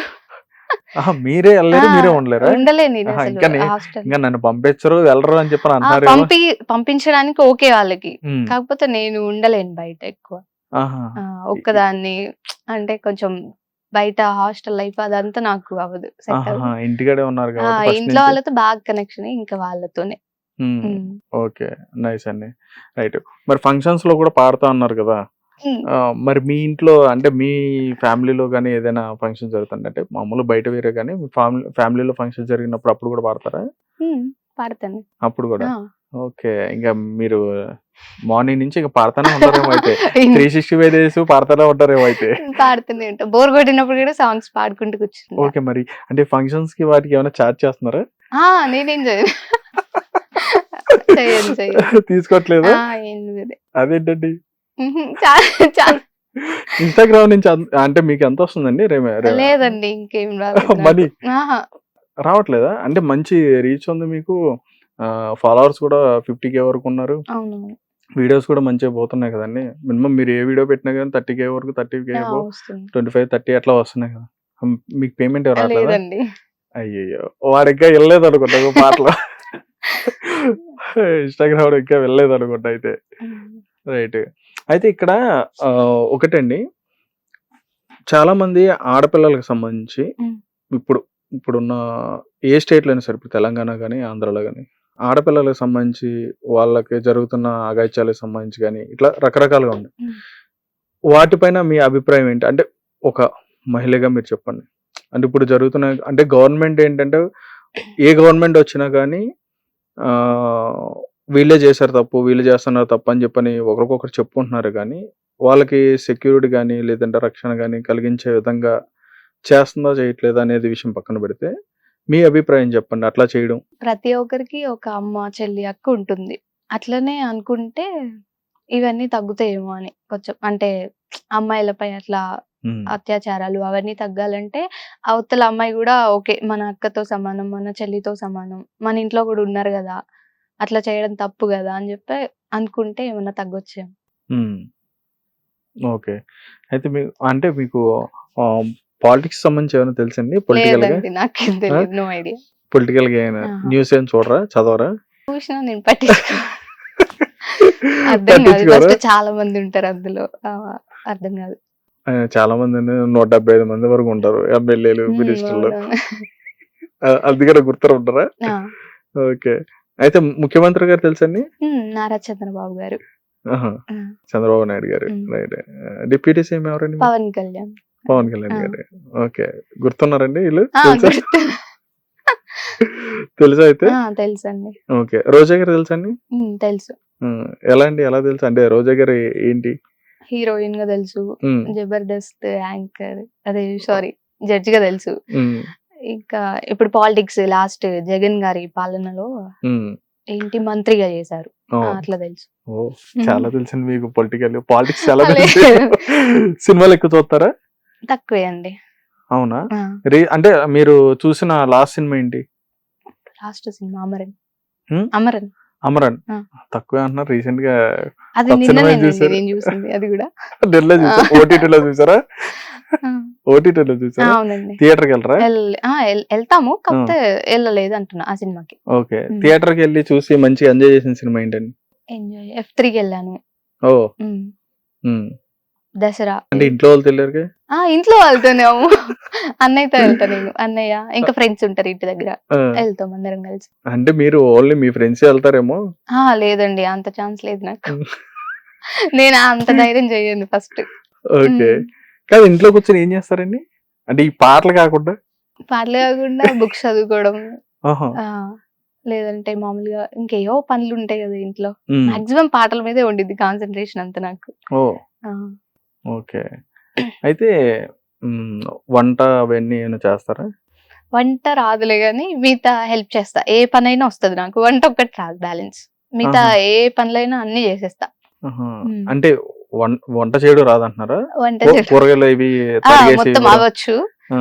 మీరే వెళ్ళలేరు, మీరే ఉండలేరా? ఉండలేను ఇంకా నన్ను పంపించరు వెళ్ళరు అని చెప్పి అంటున్నారు. పంపించడానికి ఓకే వాళ్ళకి, కాకపోతే నేను ఉండలేను బయట ఎక్కువ. ఒక్కదాన్ని అంటే కొంచెం బయట హాస్టల్ లైఫ్ అదంతా నాకు అవ్వదు. ఇంటికాడే ఉన్నారు ఇంట్లో వాళ్ళతో బాగా కనెక్షన్, ఇంకా వాళ్ళతోనే. ఓకే నైస్ అండి. రైట్. మరి ఫంక్షన్స్ లో కూడా పాడుతా అన్నారు కదా, మరి మీ ఇంట్లో అంటే మీ ఫ్యామిలీలో గానీ ఏదైనా ఫంక్షన్ జరుగుతుంది అంటే మామూలు బయట వేరే గానీ మీ ఫ్యామిలీలో ఫంక్షన్ జరిగినప్పుడు అప్పుడు కూడా పాడతారా? పాడతాను అప్పుడు కూడా. ఓకే. ఇంకా మీరు మార్నింగ్ నుంచి ఇంకా పాడతానే ఉంటారేమో అయితే. 365 డేస్ పాడతానే ఉంటారేమో అయితే. పాడుతూనే ఉంటా. బోర్ కొట్టినప్పుడు కూడా సాంగ్స్ పాడుకుంటూ కూర్చుంటా. ఓకే. మరి అంటే ఫంక్షన్స్ కి వాటికి ఏమైనా చార్జ్ చేస్తున్నారా? నేనేం చేయను. తీసుకోవట్లేదా? అదేంటండి? ఇన్‌స్టాగ్రామ్ నుంచి అంటే మీకు ఎంత వస్తుందండి? లేదండి ఇంకేం రాలేదు. మనీ రావట్లేదా? అంటే మంచి రీచ్ ఉంది మీకు. ఫాలోవర్స్ కూడా 50K వరకు ఉన్నారు. వీడియోస్ కూడా మంచిగా పోతున్నాయి కదండి. మినిమం మీరు ఏ వీడియో పెట్టినా కానీ 30K వరకు, 30K 25, 30 అట్లా వస్తున్నాయి కదా. మీకు పేమెంట్ ఎవరు రావట్లేదా? అయ్యయ్యో, వాడు ఇంకా వెళ్ళలేదు అనుకుంటా పాటలో. ఇన్‌స్టాగ్రామ్ ఇంకా వెళ్ళలేదు అనుకుంటా అయితే. రైట్. అయితే ఇక్కడ ఒకటండి, చాలా మంది ఆడపిల్లలకు సంబంధించి ఇప్పుడున్న ఏ స్టేట్ లో అయినా సరే, ఇప్పుడు తెలంగాణ కానీ ఆంధ్రాలో కానీ ఆడపిల్లలకు సంబంధించి వాళ్ళకి జరుగుతున్న అఘాయిత్యాలకు సంబంధించి కానీ ఇట్లా రకరకాలుగా ఉంది. వాటిపైన మీ అభిప్రాయం ఏంటి? అంటే ఒక మహిళగా మీరు చెప్పండి. అంటే ఇప్పుడు జరుగుతున్న అంటే గవర్నమెంట్ ఏంటంటే ఏ గవర్నమెంట్ వచ్చినా కానీ వీళ్ళే చేశారు తప్పు, వీళ్ళు చేస్తున్నారు తప్పు అని చెప్పని ఒకరికొకరు చెప్పుకుంటున్నారు. కానీ వాళ్ళకి సెక్యూరిటీ కానీ లేదంటే రక్షణ కానీ కలిగించే విధంగా చేస్తుందా చేయట్లేదా అనేది విషయం పక్కన పెడితే మీ అభిప్రాయం చెప్పండి. అట్లా చేయడం, ప్రతి ఒక్కరికి ఒక అమ్మ, చెల్లి, అక్క ఉంటుంది. అట్లనే అనుకుంటే ఇవన్నీ తగ్గుతాయేమో అని కొంచెం. అంటే అమ్మాయిలపై అట్లా అత్యాచారాలు అవన్నీ తగ్గాలంటే అవతల అమ్మాయి కూడా ఓకే, మన అక్కతో సమానం, మన చెల్లితో సమానం, మన ఇంట్లో కూడా ఉన్నారు కదా, అట్లా చేయడం తప్పు కదా అని చెప్పి అనుకుంటే ఏమన్నా తగ్గొచ్చేమో. ఓకే. అయితే మీకు పాలిటిక్స్ సంబంధించి ఏమైనా తెలుసండి? పొలిటికల్ గా నాకేం తెలియదు, నో ఐడియా. పొలిటికల్ గా ఏమైనా న్యూస్ ఏం చూడరా, చదవరా? చూసినా నేను పట్టించుకో. అర్థం కాదు. ఫస్ట్ చాలా మంది ఉంటారు అందులో, అర్థం కాదు. చాలా మంది 175 మంది వరకు ఉంటారు ఎమ్మెల్యేలు, మినిస్టర్లు. అందుకనే గుర్తు ఉంటారా? ఓకే. అయితే ముఖ్యమంత్రి గారు తెలుసండి? నారా చంద్రబాబు గారు. చంద్రబాబు నాయుడు గారు. రైట్. డిప్యూటీ సీఎం ఎవరండి? పవన్ కళ్యాణ్. పవన్ కళ్యాణ్ గారు. ఓకే. గుర్తున్నారండి వీళ్ళు? తెలుసా అయితే? తెలుసండి. ఓకే. రోజా గారు తెలుసండి? తెలుసు. ఎలా అండి, ఎలా తెలుసు? అంటే రోజా గారు ఏంటి? హీరోయిన్ గా తెలుసు, జబర్దస్త్ యాంకర్, అదే సారీ జడ్జ్ గా తెలుసు. ఇంకా ఇప్పుడు పాలిటిక్స్ లాస్ట్ జగన్ గారి పాలనలో ఏంటి మంత్రిగా చేశారు, అట్లా తెలుసు. చాలా తెలుసు మీకు పాలిటిక్స్ చాలా తెలుసు. సినిమాలు ఎక్కువ చూస్తారా? తక్కువే అండి. అవునా? అంటే మీరు చూసిన లాస్ట్ సినిమా ఏంటి? Last cinema Amaran. అమరన్ తక్కువే అంటున్నారు. రీసెంట్ గా అది నేను చూసింది, అది కూడా ఓటీటీలో చూసారా? ఓటీటీలో చూసారా? థియేటర్ కి వెళ్ళరా? వెళ్తాము, కాకపోతే వెళ్ళలేదు అంటున్నా ఆ సినిమాకి. ఓకే. థియేటర్ కి వెళ్ళి చూసి మంచిగా ఎంజాయ్ చేసిన సినిమా ఏంటండి? ఎంజాయ్ F3కి వెళ్ళాను. దసరా. అంటే ఇంట్లో వాళ్ళు తెలియరు? ఇంట్లో వాళ్ళతోనే, అన్నయ్యతో వెళ్తా నేను. అన్నయ్య ఇంకా ఫ్రెండ్స్ ఉంటారు ఇంటి దగ్గర, వెళ్తాం అందరం కలిసి. అంటే మీరు ఓన్లీ మీ ఫ్రెండ్స్ వెళ్తారేమో? లేదండి, అంత ఛాన్స్ లేదు నాకు. నేను అంత ధైర్యం చెయ్యను ఫస్ట్. ఓకే. కాదు ఇంట్లో కూర్చొని ఏం చేస్తారండి? అంటే ఈ పాటలు కాకుండా? పాటలు కాకుండా బుక్స్ చదువుకోవడం, ఆహా! లేదంటే మామూలుగా ఇంకేవో పనులు ఉంటాయి కదా ఇంట్లో. హ్మ్. మాక్సిమం పాటల మీదే ఉండిద్ది కాన్సన్ట్రేషన్ అంతా నాకు. ఓహ్! ఆ, ఓకే. అయితే వంట అవన్నీ ఏమైనా చేస్తారా? వంట రాదులే గాని మిగతా హెల్ప్ చేస్తా. ఏ పనైనా వస్తది నాకు. వంట ఒక్కటి రాదు బ్యాలెన్స్. మిగతా ఆహా! ఏ పనులైనా అన్ని చేసేస్తా. ఆహా! హ్మ్. అంటే వంట చేయడం రాదంటున్నారా? వంట కూరగాయలు ఇవి ఆ! తరిగేసి మొత్తం ఇవ్వడం. అవ్వచ్చు. ఆ!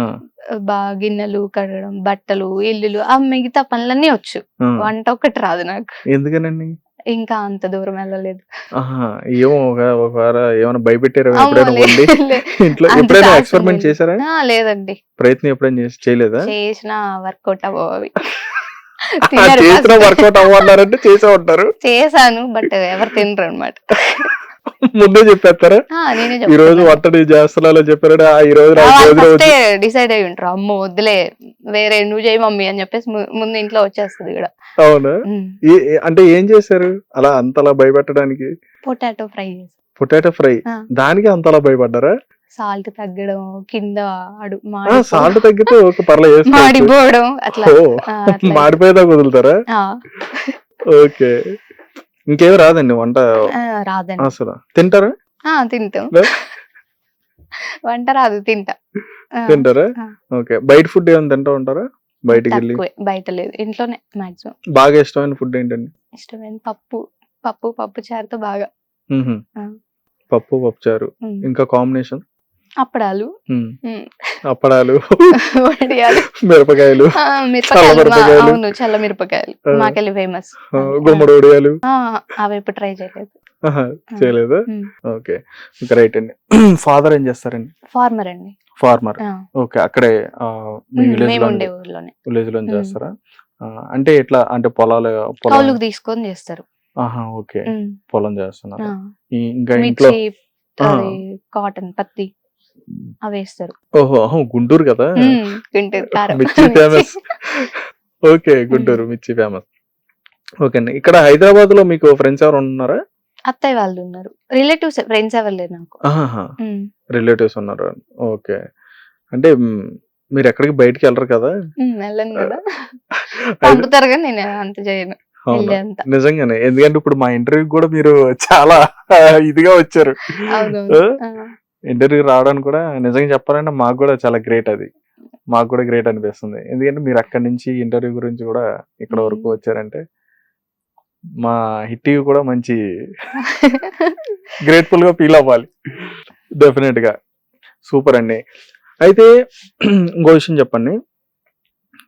గిన్నెలు కడగడం, బట్టలు, ఇల్లులు మిగతా పనులన్నీ వచ్చు. ఆ! వంట ఒక్కటి రాదు నాకు. ఎందుకనండి? ఇంకా అంత దూరం వెళ్ళలేదు. ఆహా! ఏమో ఒకవేళ ఏమైనా భయపెట్టారా అమ్మో! ఎప్పుడైనా వండి? లే ఇంట్లో అంత ఎప్పుడైనా సాహసం ఎక్స్‌పెరిమెంట్ లేదు. చేసారా? లేదండి. ప్రయత్నం ఎప్పుడైనా చేయలేదా? చేసినా వర్కౌట్ అవ్వవు అవి. తినరు చేసినా ఫస్ట్. వర్కౌట్ అవ్వన్నారంటే చేసే ఉంటారు. చేశాను బట్ ఎవరు తినరనమాట. ముందే చెప్పేస్తారా? నేనే ఈ రోజు చెప్తున్నాను. వంట నేను చేస్తున్నాను అని చెప్పారంటే ఈ రోజు నాకు వాళ్ళు భోజనం ఫస్టే వద్దు. డిసైడ్ అయ్యి ఉంటారు. అమ్మో వద్దులే వేరే నువ్వు చేయి మమ్మీ అని చెప్పేసి ముందు ఇంట్లో వచ్చేస్తది కూడా. అవునా? అంటే ఏం చేశారు అలా అంతలా భయపెట్టడానికి? పొటాటో ఫ్రై చేసి పొటాటో ఫ్రై. దానికి అంతలా భయపడ్డారా? సాల్ట్ తగ్గడం, కింద సాల్ట్ తగ్గితే ఓకే పర్లేదు వేసుకోవచ్చు. మాడిపోవడం అట్లా. అట్లా మాడిపోయేదాకా వదులుతారా? ఓకే. ఇంకేం రాదండి వంట రాదండి. అసలు తింటారా? తింటాం. వంట రాదు తింటా. తింటారా? ఓకే. బయట ఫుడ్ ఏమైనా తింటా ఉంటారా? బయటికి వెళ్ళి? తక్కువే, బయట లేదు, ఇంట్లోనే మాక్సిమం. బాగా ఇష్టమైన ఫుడ్ ఏంటండి? ఇష్టమైన పప్పు చారుతో బాగా. పప్పు చారు. ఇంకా కాంబినేషన్? అప్పడాలు, అప్పడాలు, వడియాలు, మిరపకాయలు, అవును చల్ల మిరపకాయలు మాకెళ్ళి ఫేమస్. గుమ్మడి వడియాలు అవి ఎప్పుడు ట్రై చేయలేదు. చేయలేదా? ఓకే. రైట్ అండి. ఫాదర్ ఏం చేస్తారండి? ఫార్మర్ అండి. ఫార్మర్. ఓకే. అక్కడే మేము ఉండే ఊర్లోనే. విలేజ్ లో చేస్తారా? అంటే ఎట్లా అంటే కౌలుకు తీసుకొని చేస్తారు. ఆహా! ఓకే. పొలం చేస్తున్నారు. ఇంకా ఇంట్లో మిర్చి, కాటన్, పత్తి అవి వేస్తారు. ఓహో! గుంటూరు కదా? గుంటూరు కారం మిర్చి ఫేమస్. ఓకే. గుంటూరు మిర్చి ఫేమస్. ఓకే అండి. ఇక్కడ హైదరాబాద్ లో మీకు ఫ్రెండ్స్ ఎవరు ఉన్నారా? అత్తయ్య వాళ్ళు ఉన్నారు. రిలేటివ్స్, ఫ్రెండ్స్ ఎవరు లేరు నాకు. రిలేటివ్స్ ఉన్నారు. ఓకే. అంటే మీరు ఎక్కడికి బయటికి వెళ్ళరు కదా? వెళ్ళను కదా. పంపుతారు కానీ నేను అంత చేయను. నిజంగానే. ఎందుకంటే ఇప్పుడు మా ఇంటర్వ్యూ కూడా మీరు చాలా ఇదిగా వచ్చారు. ఇంటర్వ్యూ రావడానికి కూడా నిజంగా చెప్పాలంటే మాకు కూడా చాలా గ్రేట్ అది. మాకు కూడా గ్రేట్ అనిపిస్తుంది. ఎందుకంటే మీరు అక్కడి నుంచి ఇంటర్వ్యూ గురించి కూడా ఇక్కడ వరకు వచ్చారంటే మా హిట్ టీవీ కూడా మంచి గ్రేట్ఫుల్ గా ఫీల్ అవ్వాలి. డెఫినెట్ గా. సూపర్ అండి. అయితే ఇంకో విషయం చెప్పండి.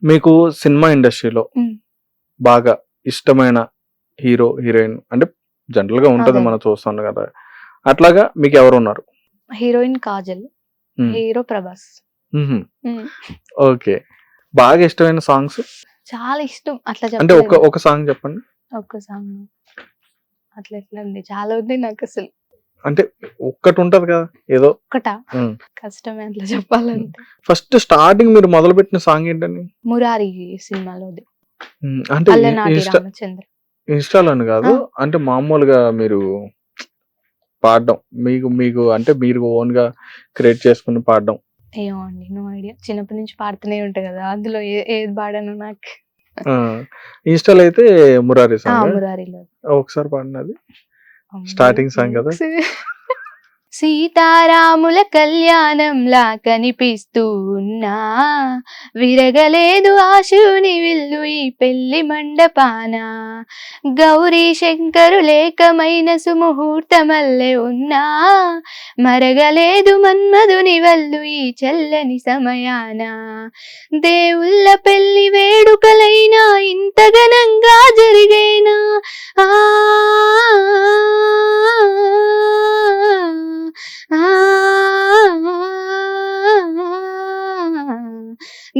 మీకు సినిమా ఇండస్ట్రీలో బాగా ఇష్టమైన హీరో, హీరోయిన్ అంటే జనరల్ గా ఉంటది మనం చూస్తాం కదా. అట్లాగా మీకు ఎవరు ఉన్నారు? Heroine Kajal, hero Prabhas. Okay. బాగా ఇష్టమైన సాంగ్స్? చాలా ఇష్టం. అట్లా అంటే ఒక సాంగ్ చెప్పండి. ఒక్క సాంగ్ అట్లా ఎట్లా అండి, చాలా ఉంది నాకు అసలు. అంటే ఒక్కటి ఉంటది కదా ఏదో ఒక్కటా? కష్టమే అట్లా చెప్పాలంటే. ఫస్ట్ స్టార్టింగ్ మీరు మొదలు పెట్టిన సాంగ్ ఏంటండి? మురారి సినిమాలోది. అంటే ఇన్స్టాలోని కాదు, అంటే మామూలుగా మీరు పాడడం మీకు అంటే మీరు ఓన్ గా క్రియేట్ చేసుకుని పాడడం. ఏమో అండి, నో ఐడియా. చిన్నప్పటి నుంచి పాడుతూనే ఉంటా కదా, అందులో ఏది పాడాను నాకు. ఇన్స్టాల్ అయితే మురారి సాంగ్. మురారిలో ఒకసారి పాడినది స్టార్టింగ్ సాంగ్ కదా. సీతారాముల కళ్యాణంలా కనిపిస్తూ ఉన్నా, విరగలేదు ఆశుని విల్లు ఈ పెళ్లి మండపాన, గౌరీ శంకరులేకమైన సుముహూర్తమల్లె ఉన్నా, మరగలేదు మన్మధుని వల్లు ఈ చల్లని సమయాన, దేవుళ్ళ పెళ్లి వేడుకలైనా ఇంత ఘనంగా జరిగేనా,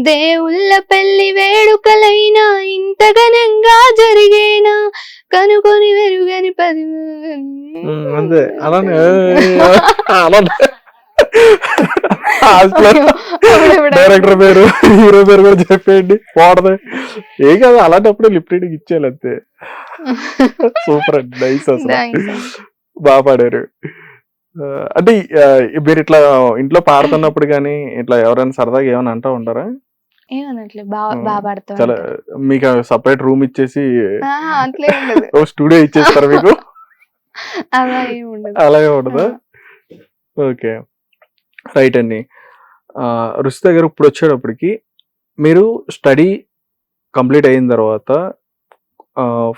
దేవుళ్ళ పెళ్లి వేడుకలైనా ఇంత ఘనంగా జరిగేనా, కనుకొని వెరుగని అంతే అలానే డైరెక్టర్ పేరు, హీరో పేరు కూడా చెప్పేయండి వాడదు. ఏం కాదు, అలాంటప్పుడు లిప్ రీడింగ్ ఇచ్చేయాలి అంతే. సూపర్ అండి, నైస్ అసలు. బాగా పాడారు. అంటే మీరు ఇట్లా ఇంట్లో పాడుతున్నప్పుడు కానీ ఇట్లా ఎవరైనా సరదాగా ఏమైనా అంటా ఉంటారా? ఏమనట్లే బాగా పాడతావు చాలా మీకు సపరేట్ రూమ్ ఇచ్చేసి అట్లే ఉండదు. ఓ స్టూడియో ఇచ్చేస్తారా మీకు? అలా ఏమి ఉండదు. అలాగే ఉండదా? ఓకే, రైట్ అండి. రుషిత గారు ఇప్పుడు వచ్చేటప్పటికి మీరు స్టడీ కంప్లీట్ అయిన తర్వాత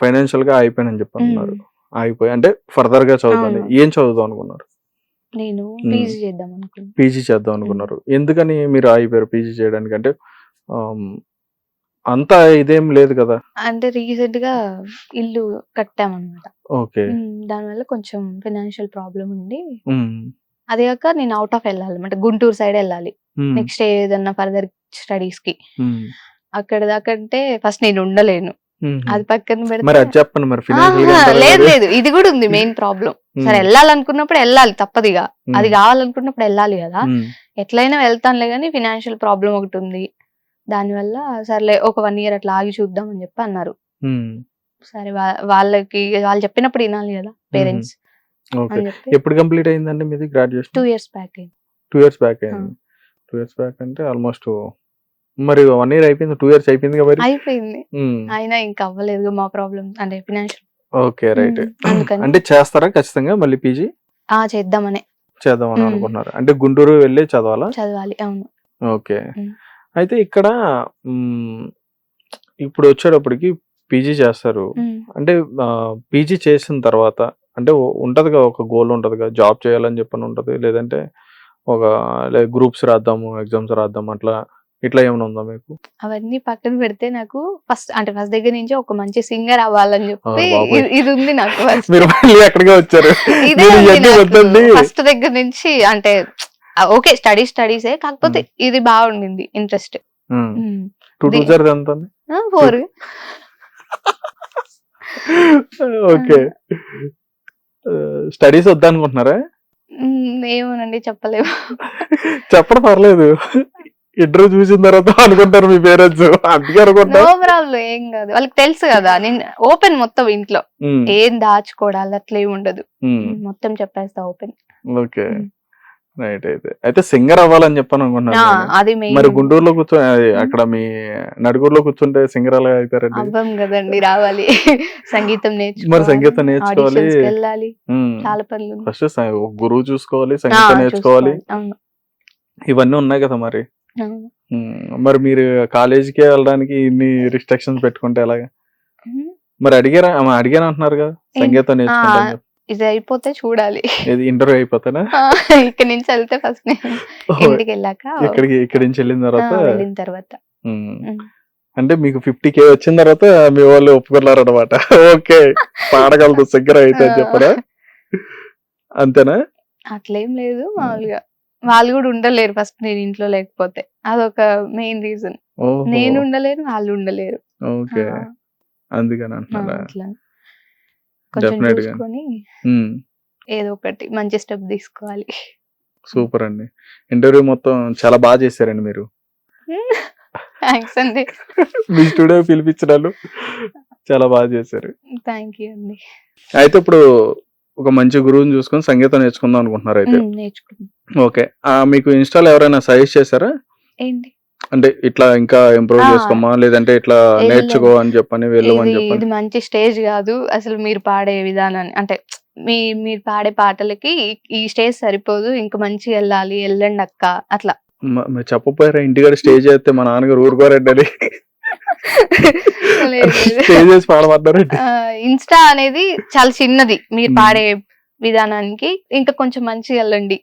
ఫైనాన్షియల్ గా అయిపోయానని చెప్పన్నారు. అయిపోయి అంటే ఫర్దర్ గా చదువుతాను. ఏం చదువుదాం అనుకున్నారు? నేను పీజీ చేద్దాం అనుకున్నాను. పీజీ చేద్దాం అనుకున్నారు. ఎందుకని మీరు ఆగిపోయారు పీజీ చేయడానికి? అంటే అంతా ఇదేం లేదు కదా. అంటే రీసెంట్ గా ఇల్లు కట్టామన్నమాట. ఓకే. దానివల్ల కొంచెం ఫైనాన్షియల్ ప్రాబ్లం ఉండి, అదే కాక నేను అవుట్ ఆఫ్ వెళ్ళాలి అంటే గుంటూరు సైడ్ వెళ్ళాలి నెక్స్ట్ ఏదన్నా ఫర్దర్ స్టడీస్ కి. అక్కడ దాకంటే ఫస్ట్ నేను ఉండలేను. అది పక్కన పెడితే లేదు లేదు ఇది కూడా ఉంది మెయిన్ ప్రాబ్లం. సరే వెళ్ళాలనుకున్నప్పుడు వెళ్ళాలి తప్పదిగా, అది కావాలనుకున్నప్పుడు వెళ్ళాలి కదా. ఎట్లయినా వెళ్తానులే కానీ ఫినాన్షియల్ ప్రాబ్లం ఒకటి ఉంది. దానివల్ల సర్లే ఒక 1 year అట్లా ఆగి చూద్దాం అని చెప్పి అన్నారు. సరే వాళ్ళు చెప్పినప్పుడు వినాలి కదా పేరెంట్స్. ఎప్పుడు కంప్లీట్ అయిందండి మీది గ్రాడ్యుయేషన్? 2 years బ్యాక్ అయింది. 2 years బ్యాక్ అయింది. 2 years బ్యాక్ అంటే ఆల్మోస్ట్ మరి 1 year అయిపోయింది. 2 years అయిపోయింది కదా. అయిపోయింది అయినా ఇంకా అవ్వలేదు మా ప్రాబ్లం అంటే ఫినాన్షియల్. Okay, right. అంటే చేస్తారా ఖచ్చితంగా మళ్ళీ పీజీ? చేద్దామని అనుకుంటున్నారు. అంటే గుంటూరు వెళ్ళి చదవాలి. అవును. ఓకే. అయితే ఇక్కడ ఇప్పుడు వచ్చేటప్పటికి పీజీ చేస్తారు. అంటే పీజీ చేసిన తర్వాత అంటే ఉంటదిగా ఒక గోల్ ఉంటదిగా, జాబ్ చేయాలని చెప్పని ఉంటది, లేదంటే ఒక గ్రూప్స్ రాద్దాము, ఎగ్జామ్స్ రాద్దాము, అట్లా ఇట్లా ఏమైనా ఉందా మీకు? అవన్నీ పక్కన పెడితే నాకు ఫస్ట్ దగ్గర నుంచి ఒక మంచి సింగర్ అవ్వాలని చెప్పి ఇది ఉంది నాకు. ఎక్కడికి వచ్చారు ఫస్ట్ దగ్గర నుంచి అంటే ఓకే స్టడీసే కాకపోతే ఇది బాగుండింది ఇంట్రెస్ట్. 4 ఓకే. స్టడీస్ వద్దనుకుంటున్నారా? ఏమోనండి చెప్పలేము. చెప్పడం పర్లేదు, ఇంటర్వ్యూ చూసిన తర్వాత అనుకుంటారు మీ పేరెంట్స్. అందుకే అనుకుంటారు. ఏం కాదు, వాళ్ళకి తెలుసు కదా. నేను ఓపెన్ మొత్తం ఇంట్లో ఏం దాచుకోవడాలి అట్లా ఏమి ఉండదు, మొత్తం చెప్పేస్తా ఓపెన్. Okay, right. అయితే సింగర్ అవ్వాలని చెప్పాను అనుకుంటున్నాను. మరి గుంటూరులో అక్కడ మీ నడుగురులో కూర్చుంటే సింగర్ అలా అవుతారండి? అవ్వం కదండి, రావాలి సంగీతం నేర్చుకోవాలి. మరి సంగీతం నేర్చుకోవాలి, వెళ్ళాలి, చాలా పనులు. ఫస్ట్ గురువు చూసుకోవాలి, సంగీతం నేర్చుకోవాలి, ఇవన్నీ ఉన్నాయి కదా. మరి మీరు కాలేజీకే వెళ్ళడానికి ఇన్ని రిస్ట్రిక్షన్స్ పెట్టుకుంటే ఎలాగా? మరి అడిగాను అంటున్నారు కదా సంగీతం నేర్చుకుంటా. ఇది అయిపోతే చూడాలి. ఇంటర్వ్యూ అయిపోతేనా? ఇక్కడ నుంచి వెళ్తే ఫస్ట్ ఇంటికి వెళ్ళాక ఇక్కడి నుంచి వెళ్ళిన తర్వాత అంటే మీకు 50K వచ్చిన తర్వాత మీ వాళ్ళు ఒప్పుకున్నారు అనమాట. ఓకే, పాడగలదు సింగర్ అయితే అని చెప్పరా? అంతేనా? అట్లేం లేదు, మామూలుగా వాళ్ళు కూడా ఉండలేరు ఫస్ట్ నేను ఇంట్లో లేకపోతే. అదొక మెయిన్ రీజన్. నేను ఉండలేను, వాళ్ళు ఉండలేరు. ఓకే, అందుకని అంటున్నారా? కొంచెం చూసుకొని ఏదో ఒకటి మంచి స్టెప్ తీసుకోవాలి. సూపర్ అండి. ఇంటర్వ్యూ మొత్తం చాలా బాగా చేశారండి మీరు. థ్యాంక్స్ అండి. మీ స్టూడియో పిలిపించడాలు చాలా బాగా చేశారు. థ్యాంక్ యూ అండి. అయితే ఇప్పుడు ఒక మంచి గురువుని చూసుకొని సంగీతం నేర్చుకుందాం అనుకుంటున్నారు అయితే? ఓకే. మీకు ఇన్స్టాలో ఎవరైనా సజెస్ట్ చేశారా? ఏంటి అంటే ఇట్లా ఇంకా ఇంప్రూవ్ చేసుకోమా, లేదంటే ఇట్లా నేర్చుకో అని చెప్పని వెళ్ళమని చెప్పని? ఇది మంచి స్టేజ్ కాదు అసలు, మీరు పాడే విధానాన్ని అంటే మీరు పాడే పాటలకి ఈ స్టేజ్ సరిపోదు, ఇంకా మంచిగా వెళ్ళండి అక్క అట్లా. చెప్పపోయారా ఇంటికాడ స్టేజ్ చేస్తే మా నాన్నగారు ఊరుకోరండి? స్టేజ్ పాడమంటారండి. ఇన్స్టా అనేది చాలా చిన్నది, మీరు పాడే విధానానికి ఇంకా కొంచెం మంచిగా వెళ్ళండి,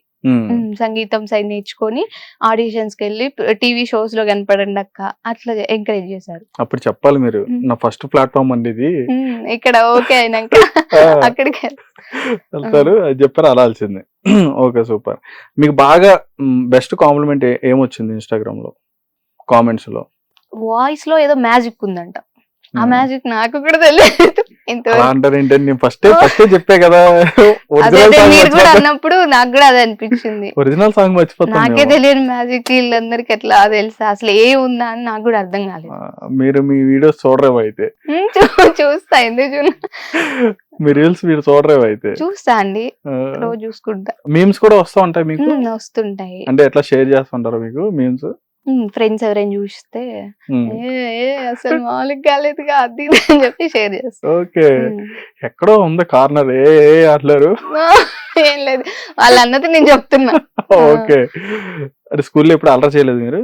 సంగీతం సైడ్ నేర్చుకొని ఆడిషన్స్ కి వెళ్ళి టీవీ షోస్ లో కనపడండి అక్క అట్లా ఎంకరేజ్ చేశారు. అప్పుడు చెప్పాలి మీరు, నా ఫస్ట్ ప్లాట్ఫామ్ అండి ఇది, ఇక్కడ ఓకే అయినాక అక్కడికి వెళ్తారు అది చెప్పారు, అలాల్సింది. Okay, super. మీకు బాగా బెస్ట్ కాంప్లిమెంట్ ఏమొచ్చింది ఇన్స్టాగ్రామ్ లో కామెంట్స్ లో? వాయిస్ లో ఏదో మ్యాజిక్ ఉందంట. ఆ మ్యాజిక్ నాకు కూడా తెలియదు. ఫస్ట్ చెప్పే కదా, మీరు కూడా అన్నప్పుడు నాకు కూడా అదే అనిపించింది. ఒరిజినల్ సాంగ్ మర్చిపోతాను. నాకే తెలియని మ్యాజిక్ వీళ్ళందరికి ఎట్లా తెలుసా, అసలు ఏ ఉందా అని నాకు కూడా అర్థం కాలేదు. మీరు మీ వీడియోస్ చూడరేమో అయితే? చూస్తా, ఎందుకు మీ రీల్స్ మీరు చూడరేమో అయితే. చూస్తా అండి, రోజు చూసుకుంటా. మీమ్స్ కూడా వస్తా ఉంటాయి మీకు? వస్తుంటాయి. అంటే ఎట్లా షేర్ చేస్తుంటారు మీకు మీమ్స్? ఫ్రెండ్స్ ఎవరైనా చూస్తే అసలు మామూలుగా కాలేదుగా అది ఇది అని చెప్పి షేర్ చేస్తా. ఓకే, ఎక్కడో ఉంది కార్నర్ ఏ అంటారు. ఏం లేదు, వాళ్ళు అన్నది నేను చెప్తున్నా. ఓకే, అంటే స్కూల్లో ఎప్పుడు అల్లరి చేయలేదు మీరు?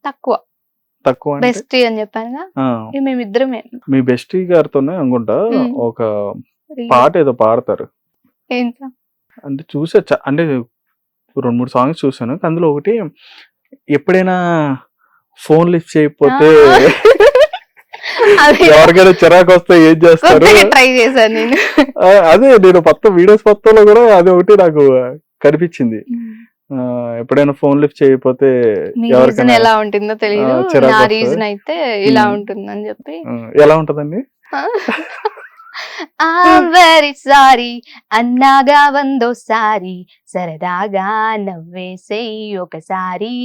తక్కువ తక్కువ అంటే? బెస్ట్ అని చెప్పానుగా, మేమిద్దరమే. మీ బెస్టీ గారితోనే అనుకుంటా ఒక పాట ఏదో పాడతారు. ఏంటో అంటే చూసా, అంటే 2-3 సాంగ్స్ చూసాను. అందులో ఒకటి, ఎప్పుడైనా ఫోన్ లిఫ్ట్ చేయకపోతే ఎవరికైనా చిరాకు వస్తే ఏం చేస్తారు? ట్రై చేశాను నేను. అదే నేను వీడియోస్ మొత్తంలో కూడా అది ఒకటి నాకు కనిపించింది. ఎప్పుడైనా ఫోన్ లిఫ్ట్ చేయకపోతే ఎవరికైనా ఎలా ఉంటుందో తెలియదు, నా రీజన్ అయితే ఇలా ఉంటుందని చెప్పి. ఎలా ఉంటదండి? వెరీ సారీ అన్నాగా వందోసారి, సరదాగా నవ్వేసేయి ఒకసారి.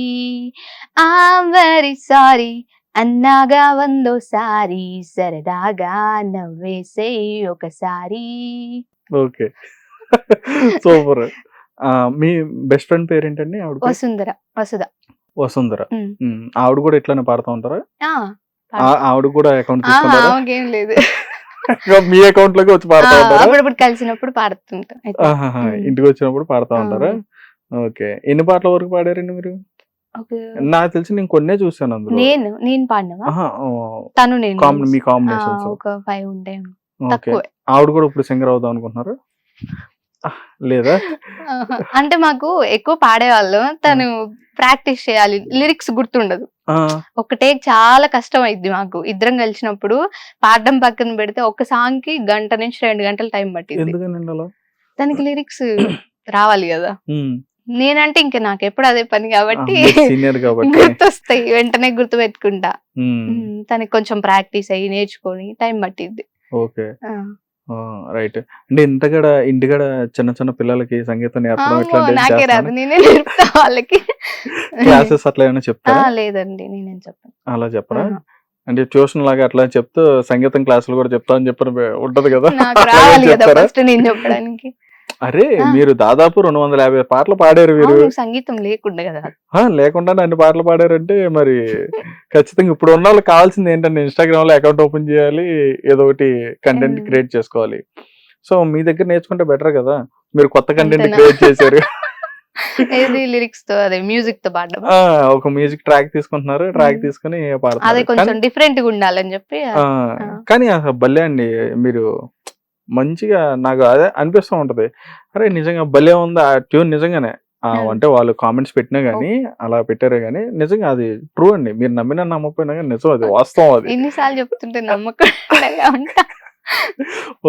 వెరీ సారీ అన్నాగా వందోసారి, సరదాగా నవ్వేసేయి ఒకసారి. Okay, super. మీ బెస్ట్ ఫ్రెండ్ పేరేంటండి? వసుంధర. ఆవిడ కూడా ఇట్లానే పాడుతూ ఉంటారా? ఆవిడ కూడా అకౌంట్ తీసుకుంటారా? ఏం లేదు, మీ అకౌంట్ లోకి వచ్చి పాడుతూ ఉంటారా? అప్పుడప్పుడు కలిసినప్పుడు పాడుతుంటా. ఇంటికి వచ్చినప్పుడు పాడుతూ ఉంటారా? ఓకే, ఎన్ని పాటల వరకు పాడారండి మీరు? నాకు తెలిసి నేను కొన్నే చూసాను అందులో. నేను పాడినవా? తను నేను మీ కాంబినేషన్స్ ఒక 5 ఉంటాయి. ఆవిడ కూడా ఇప్పుడు సింగర్ అవుదాం అనుకుంటున్నారు లేదా? అంటే మాకు ఎక్కువ పాడేవాళ్ళు, తను ప్రాక్టీస్ చేయాలి, లిరిక్స్ గుర్తుండదు. ఒక టేక్ చాలా కష్టం అయింది మాకు. ఇద్దరం కలిసినప్పుడు పాడడం పక్కన పెడితే ఒక సాంగ్ కి 1 గంట నుంచి 2 గంటలు టైం పట్టింది. దానికి లిరిక్స్ రావాలి కదా. నేనంటే ఇంకా నాకు ఎప్పుడు అదే పని కాబట్టి గుర్తొస్తాయి, వెంటనే గుర్తు పెట్టుకుంటా. తనకి కొంచెం ప్రాక్టీస్ అయ్యి నేర్చుకొని టైం పట్టింది. Okay, right. అంటే ఇంటికాడ చిన్న చిన్న పిల్లలకి సంగీతం నేర్పడం నాకే రాదు, నేనే నేర్పుతా వాళ్ళకి. క్లాసెస్ అట్లా ఏమైనా చెప్తారా? లేదండి, నేనేం చెప్పను. అలా చెప్పరా? అంటే ట్యూషన్ లాగా అట్లా చెప్తూ సంగీతం క్లాసులు కూడా చెప్తా అని చెప్పి ఉంటది కదా, నేను చెప్పడానికి. అరే మీరు దాదాపు 250 పాటలు పాడారు మీరు. సంగీతం లేకుండా కదా. లేకుండా అన్ని పాటలు పాడారంటే మరి ఖచ్చితంగా ఇప్పుడు ఉన్న వాళ్ళకి కావాల్సింది ఏంటంటే ఇన్స్టాగ్రామ్ లో అకౌంట్ ఓపెన్ చేయాలి, ఏదో ఒకటి కంటెంట్ క్రియేట్ చేసుకోవాలి. సో మీ దగ్గర నేర్చుకుంటే బెటర్ కదా, మీరు కొత్త కంటెంట్ క్రియేట్ చేశారు. లిరిక్స్ తో అదే మ్యూజిక్ తో పాడడం. ఒక మ్యూజిక్ ట్రాక్ తీసుకుంటున్నారు, ట్రాక్ తీసుకుని పాడతారు. అదే కొంచెం డిఫరెంట్ గా ఉండాలని చెప్పి. కానీ అసలు భలే అండి మీరు, మంచిగా నాకు అదే అనిపిస్తూ ఉంటది. అరే నిజంగా భలే ఉంది ఆ ట్యూన్ నిజంగానే. అంటే వాళ్ళు కామెంట్స్ పెట్టినా గానీ అలా పెట్టారే గానీ నిజంగా అది ట్రూ అండి. మీరు నమ్మినా నమ్మకపోయినా కానీ నిజం, అది వాస్తవం. అది ఎన్నిసార్లు చెప్తుంటే నమ్మకం.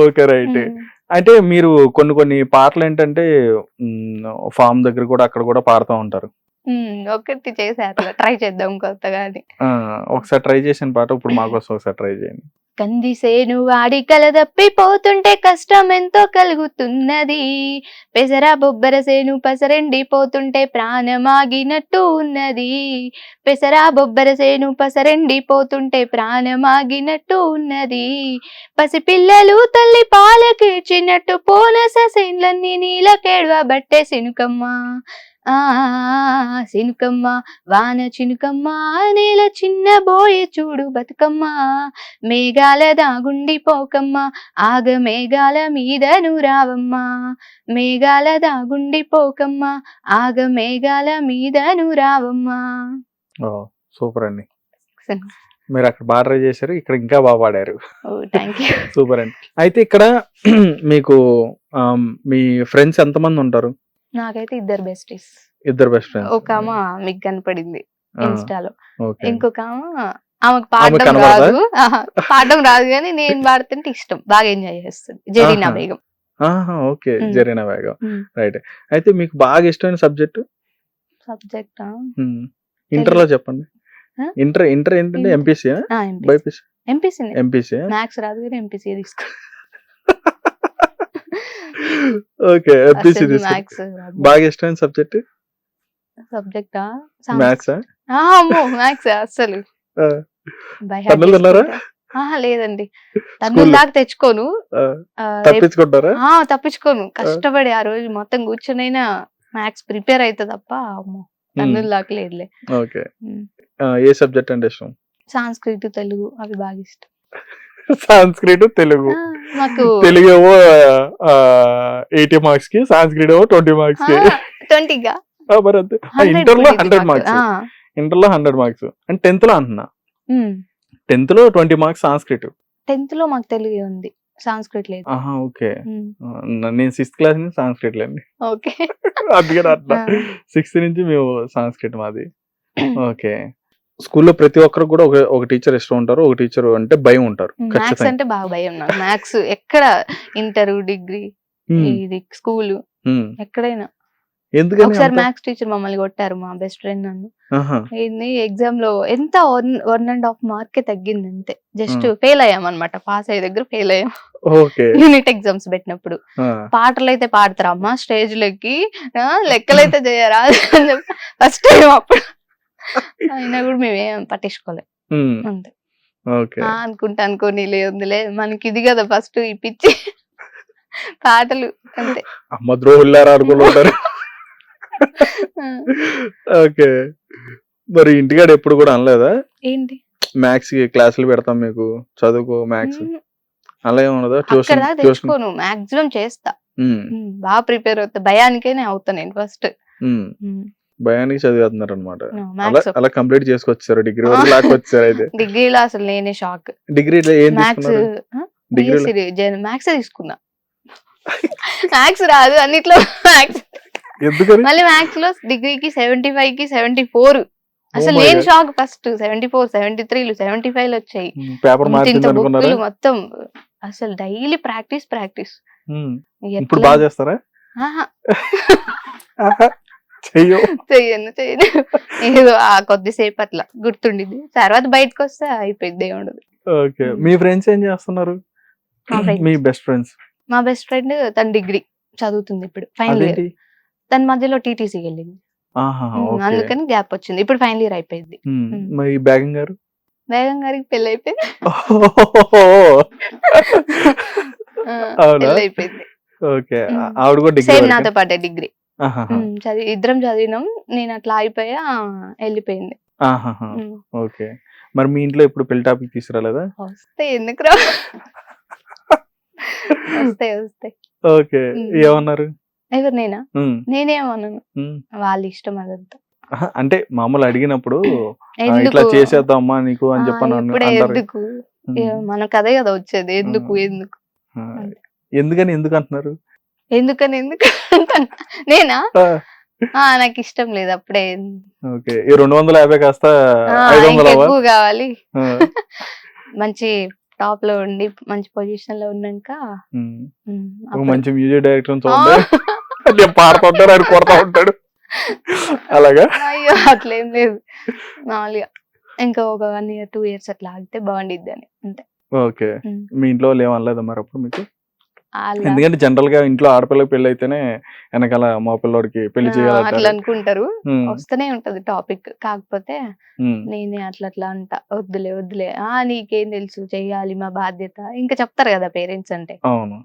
Okay, right. అంటే మీరు కొన్ని పాటలు ఏంటంటే ఫామ్ దగ్గర కూడా అక్కడ కూడా పాడుతూ ఉంటారు. ఒకటి చేశారు, ట్రై చేద్దాం కొత్తగా. ఒకసారి ట్రై చేసిన పాట ఇప్పుడు మాకోసం ఒకసారి ట్రై చేయండి. కందిసేను వాడి కలదప్పిపోతుంటే కష్టం ఎంతో కలుగుతున్నది, పెసరా బొబ్బర సేను పసరెండిపోతుంటే ప్రాణమాగినట్టు ఉన్నది, పెసరా బొబ్బర సేను పసరెండిపోతుంటే ప్రాణమాగినట్టు ఉన్నది, పసిపిల్లలు తల్లి పాలకిచ్చినట్టు పోనస సేన్లన్నీ నీలకేడువ బట్టే సినుకమ్మ, సినుకమ్మ వాన చినుకమ్మ, నేల చిన్న బోయే చూడు బతుకమ్మ, మేఘాల దాగుండిపోకమ్మ, ఆగ మేఘాల మీద నురావమ్మ, మేఘాల దాగుండిపోకమ్మ, ఆగ మేఘాల మీద నురావమ్మ. సూపర్ అండి, మీరు అక్కడ బాగా ట్రై చేశారు, ఇక్కడ ఇంకా బాగా పాడారు. సూపర్ అండి. అయితే ఇక్కడ మీకు మీ ఫ్రెండ్స్ ఎంతమంది ఉంటారు? నాకైతే 2 బెస్టీస్. 2 best friends. ఒక ఆమె మీకు కనపడింది ఇన్స్టాలో, ఇంకొక ఆమెకు పాడడం రాదు కానీ నేను పాడుతుంటే ఇష్టం, బాగా ఎంజాయ్ చేస్తుంది, జరీనా బేగం. Okay, Zarina Begum, right. అయితే మీకు బాగా ఇష్టమైన సబ్జెక్ట్ ఇంటర్ లో చెప్పండి. ఇంటర్ ఏంటంటే ఎంపీసీ, బైపీసీ? ఎంపీసీ. మ్యాథ్స్ రాదు కానీ ఎంపీసీ తీసుకో. ఓకే, ఎంపీసీ తీసుకో. బాగా ఇష్టమైన సబ్జెక్ట్ మ్యాథ్స్. మ్యాథ్స్ అసలు తన్నులు తిన్నారా? ఆహా లేదండి, తన్నుల దాకా తెచ్చుకోను. తప్పించుకుంటారా? తప్పించుకోను, కష్టపడి ఆ రోజు మొత్తం కూర్చొనైనా మ్యాథ్స్ ప్రిపేర్ అయితే తప్ప అమ్మో తన్నుల దాకా లేదులే. ఓకే. ఏ సబ్జెక్ట్ అంటే ఇష్టం? సాంస్క్రిట్, తెలుగు అవి బాగా ఇష్టం. సాంస్క్రిట్, తెలుగు. మాకు తెలుగు ఏమో 80 మార్క్స్ కి, సాంస్క్రిట్ ఏమో 20 మార్క్స్ కి. 20గా మరి అంతే. ఇంటర్లో 100 మార్క్స్, ఇంటర్లో 100 మార్క్స్ అంటే 10th లో అంటున్నా. 10th లో 20 మార్క్స్ సాంస్క్రిట్. 10th లో మాకు తెలుగే ఉంది, సాంస్క్రిట్ లేదు. ఓకే. నేను 6th క్లాస్ నుంచి సాంస్క్రిట్ లేండి. ఓకే. అందుకని అట్లా 6th నుంచి మేము సాంస్క్రిట్ మాది. ఓకే. స్కూల్లో ప్రతి ఒక్కరు కూడా ఒక టీచర్ ఇష్టం ఉంటారు, ఒక టీచర్ అంటే భయం ఉంటారు. మ్యాథ్స్ అంటే బాగా భయం నాకు. మ్యాథ్స్ ఎక్కడ ఇంటర్, డిగ్రీ, ఇది స్కూల్ ఎక్కడైనా. ఎందుకని? ఒకసారి మ్యాథ్స్ టీచర్ మమ్మల్ని కొట్టారు, మా బెస్ట్ ఫ్రెండ్ నన్ను. ఏంది ఎగ్జామ్ లో ఎంత 1.5 మార్కే తగ్గింది అంతే, జస్ట్ ఫెయిల్ అయ్యాం అనమాట. పాస్ అయ్యే దగ్గర ఫెయిల్ అయ్యాం. యూనిట్ ఎగ్జామ్స్ పెట్టినప్పుడు. పాటలు అయితే పాడతారమ్మా స్టేజ్ లెక్కి, లెక్కలైతే చేయరా అని చెప్పి ఫస్ట్ టైం అప్పుడు. అయినా కూడా మేమేం పట్టించుకోలేదు అంతే. అనుకోని లేదులే మనకి ఇది కదా ఫస్ట్ ఈ పిచ్చి పాటలు అంతే. అమ్మ ద్రోహుల్లారా అనుకుంటారు. ఓకే. మరి ఇంటికాడ ఎప్పుడు కూడా అనలేదా ఏంటి మ్యాథ్స్ కి క్లాసులు పెడతాం మీకు, చదువుకో మ్యాథ్స్ అలా ఏమన్నదా? తెచ్చుకోను, మాక్సిమం చేస్తా, బాగా ప్రిపేర్ అవుతా. భయానికైనా అవుతా నేను ఫస్ట్. భయానికి చదివేస్తున్నారు అనమాట. అలా కంప్లీట్ చేసుకొచ్చారు, డిగ్రీ వరకు లాక్కొచ్చారు. అయితే డిగ్రీలో అసలు నేనే షాక్. డిగ్రీలో ఏం తీసుకున్నారు? మ్యాథ్స్ తీసుకున్నా. మ్యాథ్స్ రాదు అన్నిట్లో మ్యాథ్స్. ఎందుకని? మళ్ళీ మ్యాథ్స్ లో డిగ్రీకి 75 కి 74. అసలు నేను షాక్. ఫస్ట్ 74, 73, 75 వచ్చాయి. బుక్కులు మొత్తం అసలు డైలీ ప్రాక్టీస్. ఇప్పుడు బాగా చేస్తారా? చెయ్యను ఏదో ఆ కొద్దిసేపు అట్లా గుర్తుండిద్ది, తర్వాత బయటకు వస్తే అయిపోయింది దేవుడు. ఓకే. మీ ఫ్రెండ్స్ ఏం చేస్తున్నారు? మీ బెస్ట్ ఫ్రెండ్స్? మా బెస్ట్ ఫ్రెండ్ తన డిగ్రీ చదువుతుంది ఇప్పుడు, ఫైనల్ ఇయర్. తన మధ్యలో టీటీసీకి వెళ్ళింది, అందుకని గ్యాప్ వచ్చింది. ఇప్పుడు ఫైనల్ ఇయర్ అయిపోయింది. మరి బేగం గారు? బేగం గారికి పెళ్లి అయిపోయింది. అయిపోయింది. ఓకే. ఆవిడ కూడా డిగ్రీ సేమ్ నాతో పాటే డిగ్రీ ఇద్దరం చదివినాం. నేను అట్లా అయిపోయా, వెళ్ళిపోయింది. ఓకే. మరి మీ ఇంట్లో ఇప్పుడు పెళ్లి టాపిక్ తీసుకురాలేదా? వస్తాయి, ఎందుకు రా, వస్తాయి. ఓకే. ఏమన్నారు? ఎవరు? నేనేమన్నాను, వాళ్ళ ఇష్టం అదంతా. అంటే మామూలు అడిగినప్పుడు ఇట్లా చేసేద్దామా నీకు అని చెప్పాను. ఎందుకు, మనకు అదే కదా వచ్చేది. ఎందుకు అంటున్నారు? ఎందుకని నేనా? నాకు ఇష్టం లేదు అప్పుడే. ఓకే. 250 కాస్త 500 ఎక్కువ కావాలి. మంచి టాప్ లో ఉండి మంచి పొజిషన్ లో ఉన్నాక మంచి మ్యూజిక్ డైరెక్టర్ చూడండి, పాడుతుంటారు, ఆయన కొడతా ఉంటాడు. అలాగా? అయ్యో అట్లేం లేదు, మామూలుగా ఇంకా ఒక 1 year 2 years అట్లా ఆగితే బాగుండిద్ది అని అంతే. ఓకే. మీ ఇంట్లో వాళ్ళు ఏమనలేదా మరి అప్పుడు మీకు? ఎందుకంటే జనరల్ గా ఇంట్లో ఆడపిల్లకి పెళ్లి అయితేనే వెనకాల మా పిల్లోడికి పెళ్లి చేయాలి అట్లా అనుకుంటారు. వస్తూనే ఉంటది టాపిక్. కాకపోతే నేనే అట్లా అంట, వద్దులే నీకేం తెలుసు, చెయ్యాలి మా బాధ్యత, ఇంకా చెప్తారు కదా పేరెంట్స్ అంటే. అవును,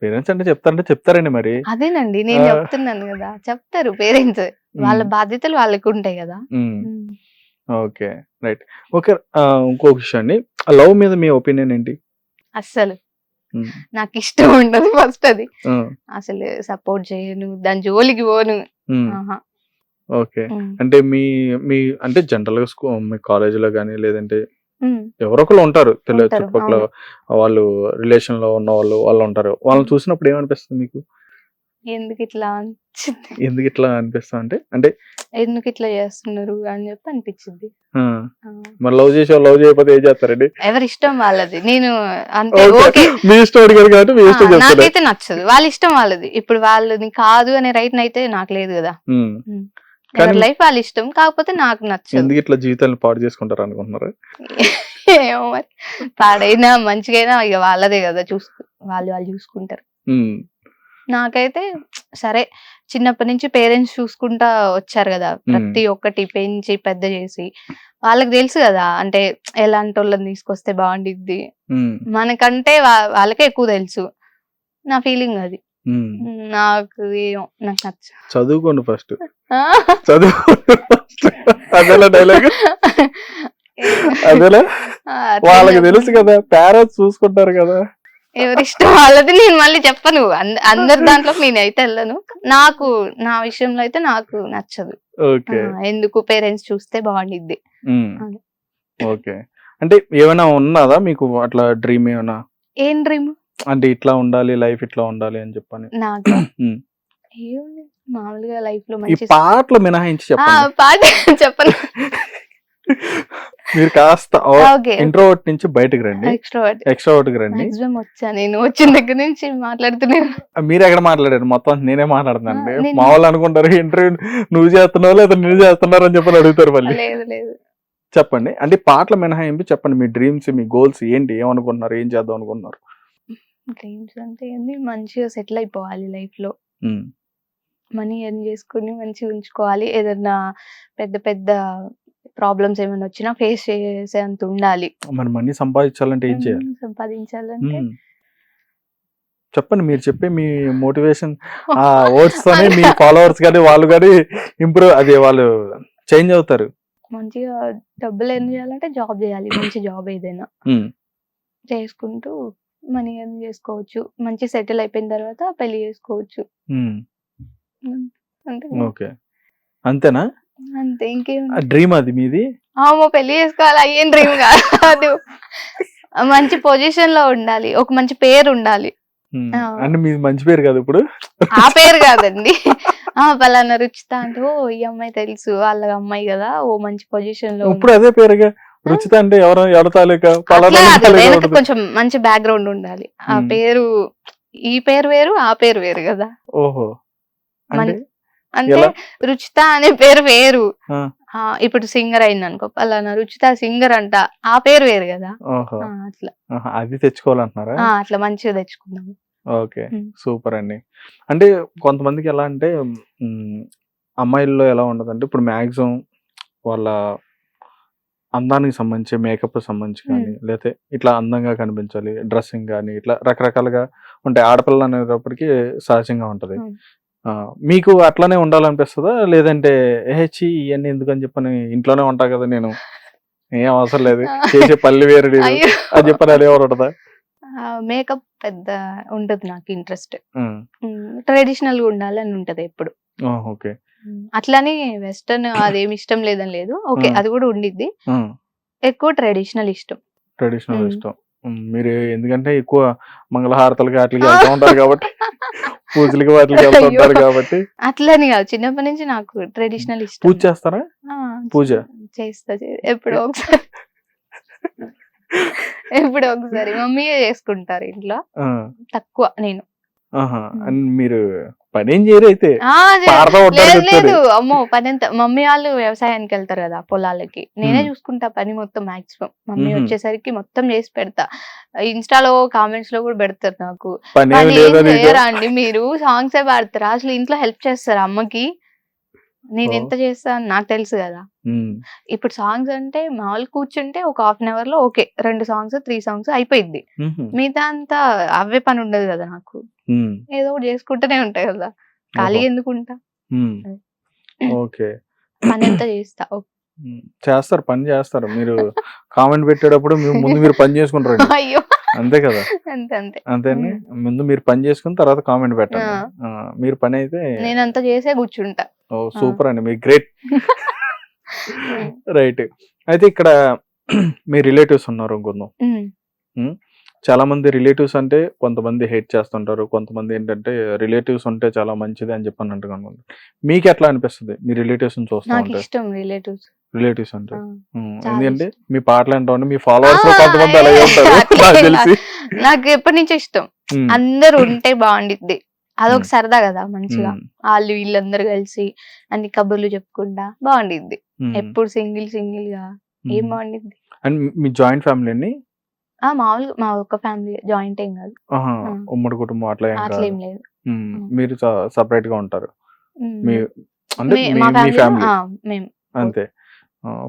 పేరెంట్స్ అంటే చెప్తారండి. మరి అదేనండి నేను చెప్తున్నాను కదా, చెప్తారు పేరెంట్స్, వాళ్ళ బాధ్యతలు వాళ్ళకి ఉంటాయి కదా. Okay, right. ఓకే. ఇంకో విషయం అండి, లవ్ మీద మీ ఒపీనియన్ ఏంటి? అస్సలు నాకు ఇష్టం ఉండదు ఫస్ట్. అది అసలు సపోర్ట్ చేయను, దాని జోలికి పోను. ఓకే. అంటే మీ అంటే జనరల్ గా మీ కాలేజీలో గానీ లేదంటే ఎవరొకరు ఉంటారు తెలియదు చుట్టుపక్కల వాళ్ళు, రిలేషన్ లో ఉన్న వాళ్ళు ఉంటారు. వాళ్ళని చూసినప్పుడు ఏమనిపిస్తుంది మీకు? ఎందుకు ఇట్లా అనిపిస్తా అంటే ఎందుకు ఇట్లా చేస్తున్నారు అని చెప్పి అనిపించింది. మరి లవ్ చేయకపోతే ఏం చేస్తారండి? ఎవరి ఇష్టం వాళ్ళది. నేను అంటే మీ ఇష్టం అడిగారు కాబట్టి మీ ఇష్టం. నాకైతే నచ్చదు, వాళ్ళ ఇష్టం వాళ్ళది. ఇప్పుడు వాళ్ళని కాదు అనే రైట్ అయితే నాకు లేదు కదా. ఎవరి లైఫ్ వాళ్ళ ఇష్టం, కాకపోతే నాకు నచ్చదు. ఎందుకు ఇట్లా జీవితాలను పాడు చేసుకుంటారు అనుకుంటున్నారు? ఏమో మరి, పాడైనా మంచిగైనా ఇక వాళ్ళదే కదా, వాళ్ళు చూసుకుంటారు. నాకైతే సరే చిన్నప్పటి నుంచి పేరెంట్స్ చూసుకుంటా వచ్చారు కదా, ప్రతి ఒక్కటి పెంచి పెద్ద చేసి. వాళ్ళకి తెలుసు కదా అంటే ఎలాంటి వాళ్ళని తీసుకొస్తే బాగుండిద్ది మనకంటే, వాళ్ళకే ఎక్కువ తెలుసు. నా ఫీలింగ్ అది. నాకు నచ్చ చదువుకోండి ఫస్ట్, చదువుకోండి ఫస్ట్. అదేలా డైలాగ్, అదేలా వాళ్ళకి తెలుసు కదా, పేరెంట్స్ చూసుకుంటారు కదా. ఎవరిష్టం వాళ్ళది. నేను మళ్ళీ చెప్పను అందరి దాంట్లో నేనైతే వెళ్ళను. నాకు నా విషయంలో అయితే నాకు నచ్చదు. ఎందుకు పేరెంట్స్ చూస్తే బాగుండిద్ది. ఓకే, అంటే ఏమైనా ఉన్నదా మీకు అట్లా డ్రీమ్? ఏమైనా ఏం డ్రీమ్ అంటే ఇట్లా ఉండాలి, లైఫ్ ఇట్లా ఉండాలి అని చెప్పని? నాకు మామూలుగా లైఫ్ లో ఈ పాటలు మినహాయించి చెప్పండి. పాట చెప్పను. మీరు కాస్త ఇంట్రోవర్ట్ నుంచి బయటకు రండి, ఎక్స్ట్రోవర్ట్ కి రండి. వచ్చా నేను వచ్చిన దగ్గర నుంచి మాట్లాడుతున్నాను. మీరు ఎక్కడ మాట్లాడారు? మొత్తం నేనే మాట్లాడుతున్నాను. మా వాళ్ళు అనుకుంటారు ఇంటర్వ్యూ నువ్వు చేస్తున్నావు లేదా నేను చేస్తున్నారు అని చెప్పని అడుగుతారు మళ్ళీ. లేదు చెప్పండి, అంటే పాటలు మినహాయింపు చెప్పండి. మీ డ్రీమ్స్, మీ గోల్స్ ఏంటి? ఏమనుకుంటున్నారు? ఏం చేద్దాం అనుకుంటున్నారు? డ్రీమ్స్ అంటే మంచిగా సెటిల్ అయిపోవాలి లైఫ్ లో, మనీ ఎర్న్ చేసుకుని మంచిగా ఉంచుకోవాలి. ఏదైనా పెద్ద పెద్ద ప్రాబ్లమ్స్ ఏమైనా వచ్చినా ఫేస్ చేసేంత ఉండాలి. మరి మనీ సంపాదించాలంటే ఏం చేయాలి? సంపాదించాలంటే చెప్పండి, మీరు చెప్పే మీ మోటివేషన్ ఆ వర్డ్స్ తోనే మీ ఫాలోవర్స్ కానీ వాళ్ళు కానీ ఇంప్రూవ్, అదే వాళ్ళు చేంజ్ అవుతారు. మంచిగా డబ్బులు ఎర్న్ చేయాలంటే జాబ్ చేయాలి, మంచి జాబ్ ఏదైనా చేసుకుంటూ మనీ ఎర్న్ చేసుకోవచ్చు. మంచి సెటిల్ అయిపోయిన తర్వాత పెళ్లి చేసుకోవచ్చు. ఓకే, అంతేనా? అంతే, ఇంకేం డ్రీమ్ అది మీది? పెళ్లి చేసుకోవాలి, అయ్యేం డ్రీమ్ కాదు. మంచి పొజిషన్ లో ఉండాలి, ఒక మంచి పేరు ఉండాలి. అంటే మీది మంచి పేరు కాదు ఇప్పుడు? ఆ పేరు కాదండి, పలానా రుచిత అంటే ఓ ఈ అమ్మాయి తెలుసు, వాళ్ళ అమ్మాయి కదా, ఓ మంచి పొజిషన్ లో. ఇప్పుడు అదే పేరుగా రుచిత అంటే ఎవరు తాలూకా? కొంచెం మంచి బ్యాక్గ్రౌండ్ ఉండాలి. ఆ పేరు, ఈ పేరు వేరు, ఆ పేరు వేరు కదా. ఓహో, అంటే రుచిత అనే పేరు వేరు. ఇప్పుడు సింగర్ అయింది అనుకో, పలానా రుచిత సింగర్ అంట, ఆ పేరు వేరు కదా. అట్లా అది తెచ్చుకోవాలంటున్నారా? అట్లా మంచిగా తెచ్చుకుందాం. ఓకే, సూపర్ అండి. అంటే కొంతమందికి ఎలా అంటే అమ్మాయిల్లో ఎలా ఉండదంటే, ఇప్పుడు మాక్సిమం వాళ్ళ అందానికి సంబంధించి, మేకప్ సంబంధించి కానీ, లేకపోతే ఇట్లా అందంగా కనిపించాలి, డ్రెస్సింగ్ కానీ, ఇట్లా రకరకాలుగా ఉంటాయి. ఆడపిల్ల అనేటప్పటికి సహజంగా ఉంటది. మీకు అట్లానే ఉండాలనిపిస్తుందా? లేదంటే ఏహెచ్చి ఇవన్నీ ఎందుకని చెప్పని ఇంట్లోనే ఉంటా కదా నేను, ఏం అవసరం లేదు, చేసే పల్లి వేరు అని చెప్పని అది ఎవరు ఉంటదా? మేకప్ పెద్ద ఉంటుంది నాకు ఇంట్రెస్ట్. ట్రెడిషనల్ గా ఉండాలని ఉంటది ఎప్పుడు. ఓకే, అట్లానే వెస్టర్న్ అదేమి ఇష్టం లేదని లేదు. ఓకే, అది కూడా ఉండిద్ది. ఎక్కువ ట్రెడిషనల్ ఇష్టం. ట్రెడిషనల్ ఇష్టం. మీరు ఎందుకంటే ఎక్కువ మంగళహారతలకి వాటికి వెళ్తూ ఉంటారు కాబట్టి, పూజలకి వాటికి వెళ్తూ ఉంటారు కాబట్టి. అట్లని కాదు, చిన్నప్పటి నుంచి నాకు ట్రెడిషనల్ ఇష్టం. పూజ చేస్తారా? పూజ చేస్తా, ఎప్పుడో ఒకసారి. ఎప్పుడో ఒకసారి మమ్మీయే చేసుకుంటారు ఇంట్లో, తక్కువ నేను. మీరు పని ఏం చేయరు అయితే? లేదు, అమ్మో పని ఎంత. మమ్మీ వాళ్ళు వ్యవసాయానికి వెళ్తారు కదా పొలాలకి, నేనే చూసుకుంటా పని మొత్తం. మాక్సిమం మమ్మీ వచ్చేసరికి మొత్తం చేసి పెడతా. ఇన్స్టాలో కామెంట్స్ లో కూడా పెడతారు నాకు, పని ఏం చేయరా అండి మీరు, సాంగ్స్ ఏ పాడతారా, అసలు ఇంట్లో హెల్ప్ చేస్తారా అమ్మకి? నేను ఎంత చేస్తాను నాకు తెలుసు కదా. ఇప్పుడు సాంగ్స్ అంటే మామూలు కూర్చుంటే ఒక హాఫ్ అన్ అవర్ లో ఓకే 2 సాంగ్స్ 3 సాంగ్స్ అయిపోయింది. మిగతా అంతా అవే పని ఉండదు కదా నాకు, ఏదో ఒకటి చేసుకుంటూనే ఉంటాయి కదా, ఖాళీ ఎందుకుంటా. ఓకే, పని ఎంత చేస్తా. చేస్తారు, పని చేస్తారు. మీరు కామెంట్ పెట్టేటప్పుడు ముందు మీరు పని చేసుకుంటారు. అయ్యో, అంతే కదా, అంతేనే. ముందు మీరు పని చేసుకుని తర్వాత కామెంట్ పెట్టండి. మీరు పని అయితే నేనంతా చేసే కూర్చుంటా. సూపర్ అండి, మీరు గ్రేట్. రైట్, అయితే ఇక్కడ మీ రిలేటివ్స్ ఉన్నారు అనుకుందాం. చాలా మంది రిలేటివ్స్ అంటే కొంతమంది హేట్ చేస్తుంటారు, కొంతమంది ఏంటంటే రిలేటివ్స్ ఉంటే చాలా మంచిది అని చెప్పని అంటున్నాను. మీకు ఎట్లా అనిపిస్తుంది మీ రిలేటివ్స్ చూస్తూ ఉంటే? రిలేటివ్స్ అంటే ఎందుకంటే మీ పాటలు అంటే మీ ఫాలోవర్స్ కొంతమంది అలాగే ఉంటారు నాకు తెలిసి. నాకు ఎప్పటి నుంచో ఇష్టం, అందరు ఉంటే బాగుండిద్ది, అదొక సరదా కదా. మంచిగా వాళ్ళు వీళ్ళందరూ కలిసి అన్ని కబుర్లు చెప్పుకుంటా బాగుండిద్ది. ఎప్పుడు సింగిల్ గా ఏం బాగుండిద్ది. అండ్ మీ జాయింట్ ఫ్యామిలీ అండి? మామూలుగా మా ఒక్క ఫ్యామిలీ, జాయింట్ ఏం కాదు. ఉమ్మడి కుటుంబం అట్లా అట్లేం లేదు. మీరు సపరేట్ గా ఉంటారు. మీ అంటే మా మీ ఫ్యామిలీ మేము అంతే.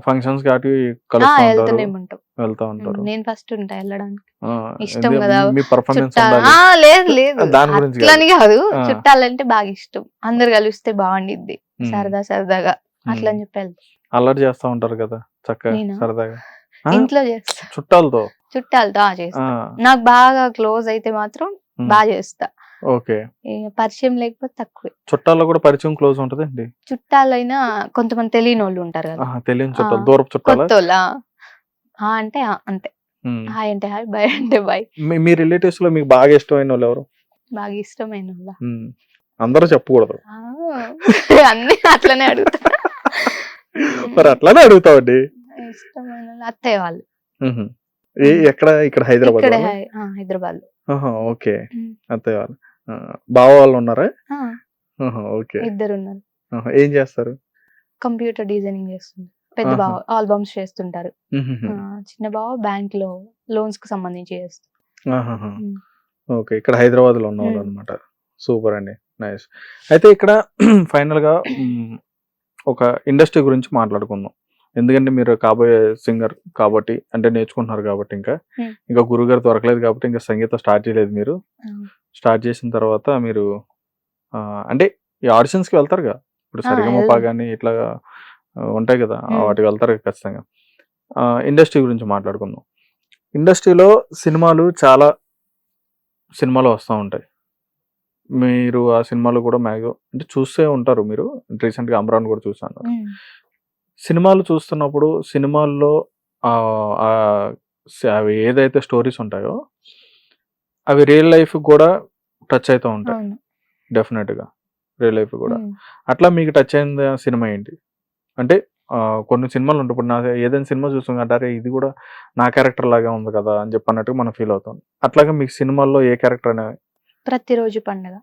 ఫంక్షన్స్ కాబట్టి కలుస్తా ఉంటారు, వెళ్తూనే ఉంటాం. వెళ్తా ఉంటారు. నేను ఫస్ట్ ఉంటా వెళ్ళడానికి. ఆ, ఇష్టం ఎందుకు? కదా. మీ పర్ఫార్మెన్స్ చుట్టాలు ఉండాలి. లేదు లేదు దాని గురించి కాదు. అట్లని కాదు, ఆ. చుట్టాలంటే బాగా ఇష్టం. అందరు కలిస్తే బాగుండిద్ది, ఉమ్, సరదాగా అట్లా ఉమ్. అని చెప్పి వెళ్తా. అల్లరి చేస్తా ఉంటారు కదా చక్కగా నేనా? సరదాగా. ఆ, ఇంట్లో చేస్తా, చుట్టాలతో. చుట్టాలతో చేస్తా. నాకు బాగా క్లోజ్ అయితే మాత్రం బాగా చేస్తా. ఓకే. పరిచయం లేకపోతే తక్కువే. చుట్టాల్లో కూడా పరిచయం క్లోజ్ ఉంటదండి. చుట్టాలైనా కొంతమంది తెలియని వాళ్ళు ఉంటారు కదా, తెలియని చుట్టాలు, దూరపు చుట్టాలా? కొత్తోళ్ళ అంటే అంతే. హాయ్ అంటే హాయ్, బాయ్ అంటే బాయ్. మీ రిలేటివ్స్ లో మీకు బాగా ఇష్టమైన వాళ్ళు ఎవరు? బాగా ఇష్టమైన వాళ్ళ అందరూ చెప్పకూడదు. అన్ని అట్లనే అడుగుతా. మరి అట్లానే అడుగుతావండి. ఇష్టమైన వాళ్ళు అత్తయ్య వాళ్ళు. ఎక్కడ? ఇక్కడ హైదరాబాద్. ఇక్కడ హైదరాబాద్ లో. ఓకే. అత్తయ్య వాళ్ళు. బావ వాళ్ళు ఉన్నారా? ఓకే. ఇద్దరు ఉన్నారు. ఏం చేస్తారు? కంప్యూటర్ డిజైనింగ్ చేస్తుంది. పెద్ద బావ ఆల్బమ్స్ చేస్తుంటారు. చిన్న బావ బ్యాంక్ లో లోన్స్ కు సంబంధించి చేస్తారు. ఓకే. ఇక్కడ హైదరాబాద్ లో ఉన్నవాళ్ళు అనమాట. సూపర్ అండి, నైస్. అయితే ఇక్కడ ఫైనల్ గా ఒక ఇండస్ట్రీ గురించి మాట్లాడుకుందాం. ఎందుకంటే మీరు కాబోయే సింగర్ కాబట్టి, అంటే నేర్చుకుంటున్నారు కాబట్టి, ఇంకా గురుగారు దొరకలేదు కాబట్టి ఇంకా సంగీతం స్టార్ట్ చేయలేదు. మీరు స్టార్ట్ చేసిన తర్వాత మీరు అంటే ఈ ఆడిషన్స్ కి వెళ్తారుగా, ఇప్పుడు సరిగమప కానీ ఇట్లా ఉంటాయి కదా, వాటికి వెళ్తారు ఖచ్చితంగా. ఇండస్ట్రీ గురించి మాట్లాడుకుందాం. ఇండస్ట్రీలో చాలా సినిమాలు వస్తూ ఉంటాయి. మీరు ఆ సినిమాలు కూడా అంటే చూస్తూ ఉంటారు. మీరు రీసెంట్గా అమరాన్ కూడా చూసాను. సినిమాలు చూస్తున్నప్పుడు సినిమాల్లో అవి ఏదైతే స్టోరీస్ ఉంటాయో అవి రియల్ లైఫ్ కూడా టచ్ అవుతూ ఉంటాయి. డెఫినెట్గా రియల్ లైఫ్ కూడా. అట్లా మీకు టచ్ అయిన సినిమా ఏంటి? అంటే కొన్ని సినిమాలు ఉంటాయి. ఇప్పుడు నా ఏదైనా సినిమా చూస్తుంటే అరే ఇది కూడా నా క్యారెక్టర్ లాగా ఉంది కదా అని చెప్పి అన్నట్టు మనం ఫీల్ అవుతాం. అట్లాగే మీకు సినిమాల్లో ఏ క్యారెక్టర్ అనేది? ప్రతిరోజు పండగ.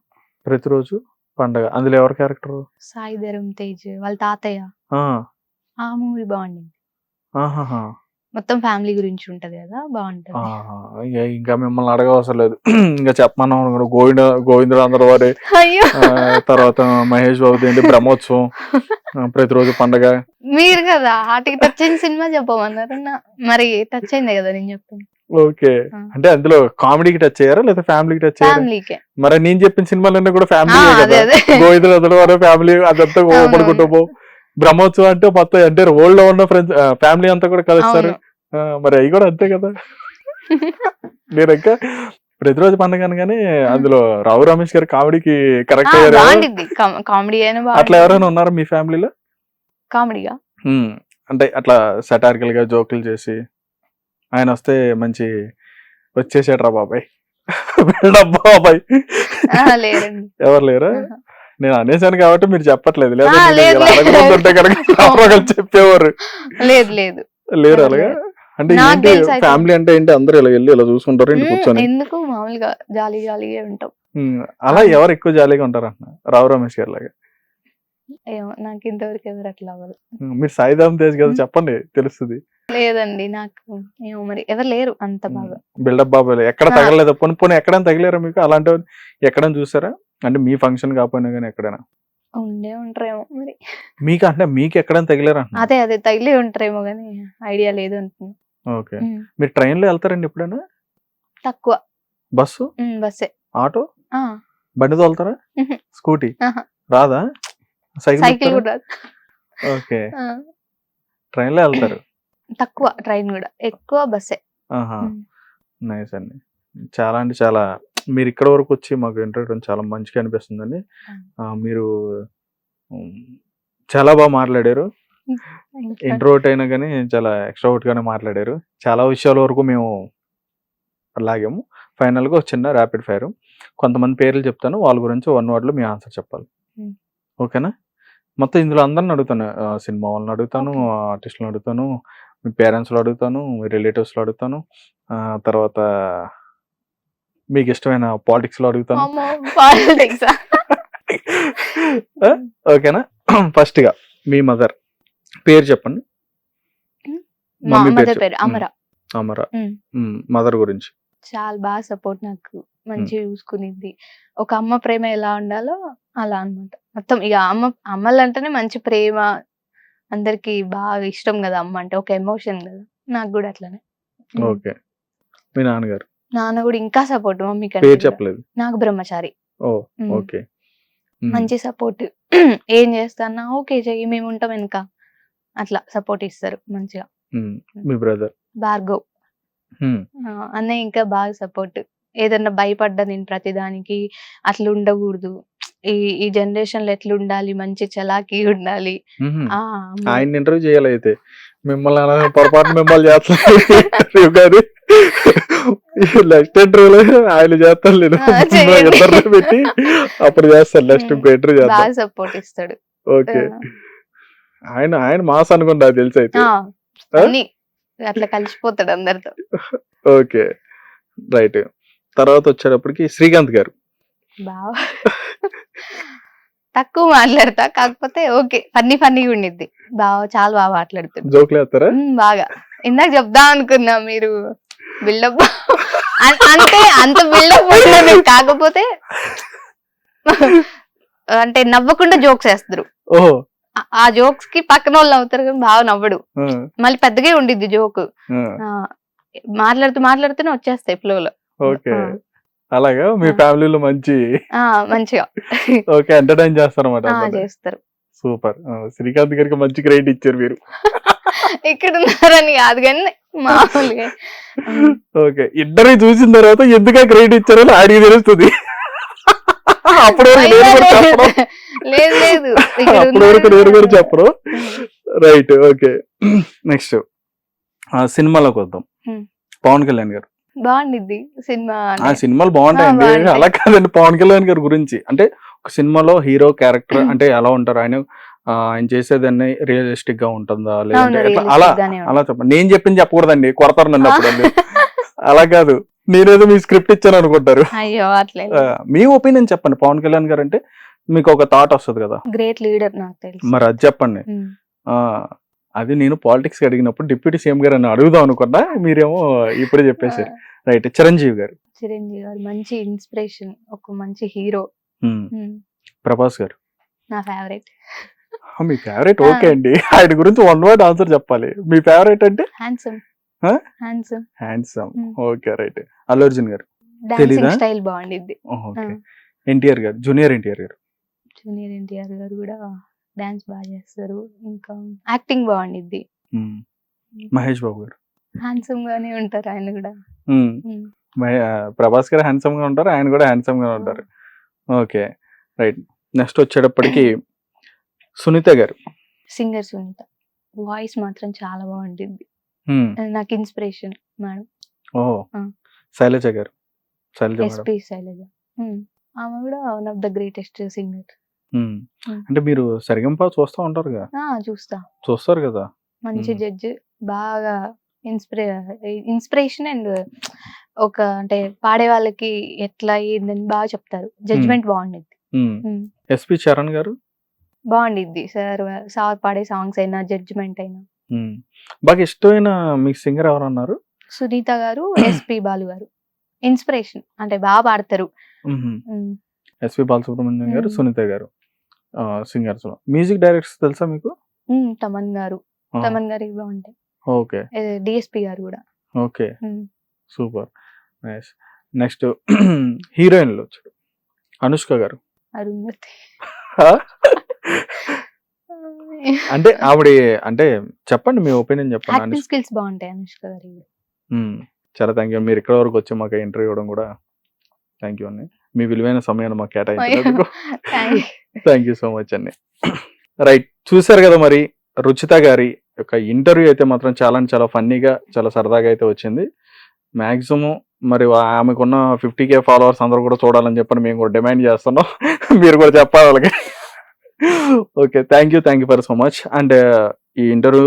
ప్రతిరోజు పండగ. అందులో ఎవరి క్యారెక్టర్? సాయి ధరమ్ తేజ్ వాళ్ళ తాతయ్య. ఆ మూవీ బాగుండింది. మొత్తం ఫ్యామిలీ గురించి ఉంటది కదా, బాగుంటది. ఇంకా మిమ్మల్ని అడగవసరం లేదు. ఇంకా చెప్పమన్నా గోవిందరాంధ్ర వారి, తర్వాత మహేష్ బాబు ఏంటి బ్రహ్మోత్సవం, ప్రతిరోజు పండగ. మీరు కదా వాటికి టచ్ అయిన సినిమా చెప్పమన్నారు, మరి టచ్ అయింది కదా నేను చెప్పాను. ఓకే. అంటే అందులో కామెడీకి టచ్ అయ్యారా లేదా ఫ్యామిలీకి టచ్ అయ్యారా? ఫ్యామిలీకే. మరి నేను చెప్పిన సినిమాలన్నీ కూడా ఫ్యామిలీ కదా. గోవిందరాంధ్ర వారి ఫ్యామిలీ అదంతా పడుకుంటూ పో. బ్రహ్మోత్సవం అంటే మొత్తం అంటే ఓల్డ్ లో ఉన్న ఫ్రెండ్స్ ఫ్యామిలీ అంతా కూడా కలుస్తారు. మరి అవి కూడా అంతే కదా. నేను ఇంకా ప్రతిరోజు పండుగ అనగానే అందులో రావు రమేష్ గారి కామెడీకి కరెక్ట్ అయ్యారు. కామెడీ అట్లా ఎవరైనా ఉన్నారా మీ ఫ్యామిలీలో? కామెడీగా అంటే అట్లా సెటారికల్ గా జోకులు చేసి ఆయన వస్తే మంచి వచ్చేసాడు బాబాయ్ బాబాయ్ ఎవరు లేరా? నేను అనేసాను కాబట్టి మీరు చెప్పట్లేదు, లేదా కనుక చెప్పేవారు. లేరు అలాగా? అంటే ఏంటి ఫ్యామిలీ అంటే ఏంటి, అందరూ ఇలా వెళ్ళి ఇలా చూసుకుంటారు ఇంటి కూర్చొని? ఎందుకు మామూలుగా జాలీ జాలీగా ఉంటాం. అలా ఎవరు ఎక్కువ జాలీగా ఉంటారు అన్న? రావు రమేష్ గారి లాగా? ఏమో నాకు ఇంతవరకు ఎవరు అట్లా అవ్వదు. మీరు సాయిధరం తేజ్ కదా, చెప్పండి తెలుస్తుంది. లేదండి నాకు ఏమో మరి ఎవరు లేరు అంత బాగా. బిల్డప్ బాబాయ్ ఎక్కడ తగలలేదు? పోనీ ఎక్కడైనా తగిలేరా మీకు? అలాంటి ఎక్కడైనా చూసారా? అంటే మీ ఫంక్షన్ కాకపోయినా కానీ ఎక్కడైనా ఉండే ఉంటారేమో మరి. మీకు అంటే మీకు ఎక్కడైనా తగిలేరా? అదే తగిలే ఉంటారేమో కానీ ఐడియా లేదు అంటున్నా. ఓకే. మీరు ట్రైన్ లో వెళ్తారండి ఎప్పుడైనా? తక్కువ. బస్సు? బస్సే. ఆటో? బండి తోలుతారా? స్కూటీ రాదా? సైకిల్ కూడా రాదు. ఓకే. ట్రైన్ లో వెళ్తారు? తక్కువ ట్రైన్ కూడా, ఎక్కువ బస్సే. నైస్ అండి. చాలా అంటే చాలా మీరు ఇక్కడ వరకు వచ్చి మాకు ఇంటర్వ్యూ చాలా మంచిగా అనిపిస్తుందండి. మీరు చాలా బాగా మాట్లాడారు. ఇంట్రోవర్ట్ అయినా కానీ చాలా ఎక్స్ట్రోవర్ట్ గానే మాట్లాడారు. చాలా విషయాల వరకు మేము లాగాము. ఫైనల్ గా ఒక చిన్న ర్యాపిడ్ ఫైర్, కొంతమంది పేర్లు చెప్తాను, వాళ్ళ గురించి 1 word లో మీ ఆన్సర్ చెప్పాలి. ఓకేనా? మొత్తం ఇందులో అందరిని అడుగుతాను. సినిమా వాళ్ళని అడుగుతాను, ఆర్టిస్టులను అడుగుతాను, మీ పేరెంట్స్లో అడుగుతాను, మీ రిలేటివ్స్లో అడుగుతాను, తర్వాత మీకు ఇష్టమైన పాలిటిక్స్ లో అడుగుతాను. ఓకేనా? ఫస్ట్ గా మీ మదర్ పేరు చెప్పండి. మమ్మీ పేరు? అమర. మదర్ గురించి? చాలా బాగా సపోర్ట్ నాకు. మంచిగా చూసుకునిద్ది. ఒక అమ్మ ప్రేమ ఎలా ఉండాలో అలా అన్నమాట. మొత్తం ఇక అమ్మలంటేనే మంచి ప్రేమ, అందరికి బాగా ఇష్టం కదా అమ్మ అంటే, ఒక ఎమోషన్ కదా. నాకు కూడా అట్లనే. ఓకే. మీ నాన్నగారు నాన్న కూడా ఇంకా సపోర్ట్ మమ్మీ పేరు కంటే కూడా. చెప్పలేదు. నాకు బ్రహ్మచారి. ఓ ఉమ్. ఓకే. మంచి సపోర్ట్. ఏం చేస్తానా ఓకే చెయ్యి, మేము ఉంటాం వెనక, అట్లా సపోర్ట్ ఇస్తారు మంచిగా. మీ బ్రదర్ భార్గవ్ అన్నయ్య ఇంకా బాగా సపోర్ట్. ఏదన్నా భయపడ్డా నేను ప్రతిదానికి, అట్లా ఉండకూడదు, ఈ ఈ జనరేషన్ లో ఎట్లా ఉండాలి, మంచి చలాకీ ఉండాలి. ఆ అమ్మ ఆయన ఇంటర్వ్యూ చేయాలి అయితే మిమ్మల్ని పొరపాటు మిమ్మల్ని చేస్తాను కానీ నెక్స్ట్ ఇంటర్వ్యూలో ఆయన చేస్తాను నేను చేయండి. ఇద్దరిని పెట్టి అప్పుడు చేస్తాను నెక్స్ట్ ఇంకో ఇంటర్వ్యూ చేస్తాను. బాగా సపోర్ట్ ఇస్తాడు. ఓకే. ఆయన ఆయన మాస్ అనుకోండి నాకు తెలిసి అయితే. అన్ని అట్లా కలిసిపోతాడు అందరితో. Okay right. తర్వాత వచ్చేటప్పటికి శ్రీకాంత్ గారు. బాగా తక్కువ మాట్లాడతా, కాకపోతే ఓకే ఫన్నీగా ఉండిద్ది. బాగా చాలా బాగా మాట్లాడుతుంది. జోకులు వేస్తారా? బాగా. ఇందాక చెప్దా అనుకున్నా మీరు బిల్డప్ అంటే అంత బిల్డప్ ఉండదు, కాకపోతే అంటే నవ్వకుండా జోక్స్ వేస్తారు. ఓహో ఆ జోక్స్ కి పక్కన వాళ్ళు నవ్వుతారు కానీ బాగా నవ్వడు. మళ్ళీ పెద్దగా ఉండిద్ది జోక్. మాట్లాడుతూనే వచ్చేస్తాయి ఫ్లోలో. ఓకే. అలాగా మీ ఫ్యామిలీలో మంచిగా ఓకే ఎంటర్టైన్ చేస్తారన్నమాట. చేస్తారు. సూపర్. శ్రీకాంత్ గారికి మంచి క్రెడిట్ ఇచ్చారు మీరు. ఇక్కడ ఉన్నారని కాదు కానీ మామూలుగా. ఓకే. ఇద్దరు చూసిన తర్వాత ఎందుకు క్రెడిట్ ఇచ్చారో ఆడికి తెలుస్తుంది. అప్పుడు లేదు అప్పటి వరకు నేను కూడా చెప్పరు. రైట్. ఓకే. నెక్స్ట్ సినిమాలోకి వద్దాం. పవన్ కళ్యాణ్ గారు బాగుండిద్ది సినిమా. సినిమాలు బాగుంటాయండి. అలా కాదండి, పవన్ కళ్యాణ్ గారి గురించి అంటే ఒక సినిమాలో హీరో క్యారెక్టర్ అంటే ఎలా ఉంటారు, ఆయన చేసేదాన్ని రియలిస్టిక్ గా ఉంటుందా లేదంటే అలా అలా చెప్పండి. నేను చెప్పింది చెప్పకూడదండి, కొడతారు నన్ను అప్పుడు. అలా కాదు, నేనేదో మీ స్క్రిప్ట్ ఇచ్చాను అనుకుంటారు. మీ ఒపీనియన్ చెప్పండి. పవన్ కళ్యాణ్ గారు అంటే మీకు ఒక థాట్ వస్తుంది కదా, గ్రేట్ లీడర్ నాకు తెలుసు. మరి అది చెప్పండి. అది నేను పాలిటిక్స్ అడిగినప్పుడు డిప్యూటీ సీఎం గారు అని అడుగుదాం అనుకున్నా, మీరేమో ఇప్పుడే చెప్పేశారు. రైట్. చిరంజీవి గారు మంచి ఇన్స్పిరేషన్, ఒక మంచి హీరో. ప్రభాస్ గారు నా ఫేవరెట్. మీ ఫేవరెట్? ఓకే అండి, ఆయన గురించి వన్ వర్డ్ ఆన్సర్ చెప్పాలి. మీ ఫేవరెట్ అంటే? Handsome. Okay right. Allu Arjun గారు డాన్సింగ్ స్టైల్ బాగుండిద్ది. ఓకే. ఎన్టీఆర్ గారు, జూనియర్ ఎన్టీఆర్ గారు కూడా డాన్స్ బాగా చేస్తారు, ఇంకా యాక్టింగ్ బాగుండిద్ది. మహేష్ బాబు గారు హ్యాండ్సమ్ గానే ఉంటారు ఆయన కూడా. ప్రభాస్ గారు హ్యాండ్సమ్ గా ఉంటారు, ఆయన కూడా హ్యాండ్సమ్ గా ఉంటారు. Okay right. నెక్స్ట్ వచ్చేటప్పటికి సునీత గారు. సింగర్ సునీత వాయిస్ మాత్రం చాలా బాగుంటుంది, నాకు ఇన్స్పిరేషన్ మేడం. ఓహో. శైలజ గారు. ఎస్పీ శైలజ, ఆమె కూడా one of the greatest singer. అంటే మీరు సరిగంప చూస్తూ ఉంటారు కదా? చూస్తారు కదా. మంచి జడ్జ్, బాగా ఇన్స్పిరేషన్ అండ్ ఒక అంటే పాడే వాళ్ళకి ఎట్లా ఏందని బాగా చెప్తారు. జడ్జ్మెంట్ బాగుండిద్ది. ఎస్పి చరణ్ గారు బాగుండిద్ది సార్ పాడే సాంగ్స్ అయినా జడ్జ్మెంట్ అయినా. బాగా ఇష్టమైన మీకు సింగర్ ఎవరు అన్నారు? సునీత గారు, ఎస్పి బాలు గారు. ఇన్స్పిరేషన్ అంటే బాగా పాడతారు. ఎస్పి బాలసుబ్రహ్మణ్యం గారు, సునీత గారు సింగర్స్. మ్యూజిక్ డైరెక్టర్స్ తెలుసా మీకు? తమన్ గారు బాగుంటాయి. ఓకే. డిఎస్పి గారు కూడా. Okay super nice. నెక్స్ట్ హీరోయిన్లు వచ్చాడు అనుష్క గారు. అరుంధతి అంటే ఆవిడ అంటే చెప్పండి మీ ఒపీనియన్ చెప్పండి. యాక్టింగ్ స్కిల్స్ బాగుంటాయి అనుష్క గారి. చాలా థ్యాంక్ యూ. మీరు ఇక్కడ వరకు వచ్చి మాకు ఇంటర్వ్యూ ఇవ్వడం కూడా థ్యాంక్ యూ అండి. మీ విలువైన సమయాన్ని మాకు కేటాయించినందుకు థ్యాంక్ యూ సో మచ్ అండి. రైట్. చూసారు కదా మరి రుచిత గారి యొక్క ఇంటర్వ్యూ అయితే మాత్రం చాలా ఫన్నీగా చాలా సరదాగా అయితే వచ్చింది. మ్యాక్సిమం మరి ఆమెకున్న 50K ఫాలోవర్స్ అందరూ కూడా చూడాలని చెప్పని మేము కూడా డిమాండ్ చేస్తున్నాం. మీరు కూడా చెప్పాలి వాళ్ళకి. Okay thank you for so much. And ఈ ఇంటర్వ్యూ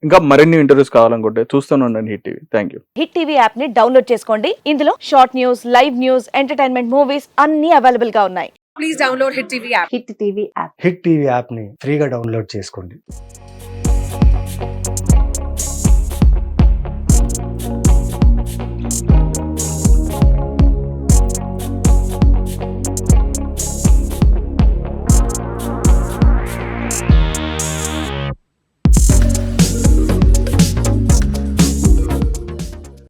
ఇంకా మరిన్ని ఇంటర్వ్యూస్ కావాలనుకుంటే చూస్తూనే ఉండండి hit TV. Thank you. Hit TV app ని డౌన్లోడ్ చేసుకోండి. ఇందులో short news, live news, entertainment movies అన్ని అవైలబుల్ గా ఉన్నాయి. Please download hit TV app. Hit TV app ని ఫ్రీగా డౌన్లోడ్ చేసుకోండి.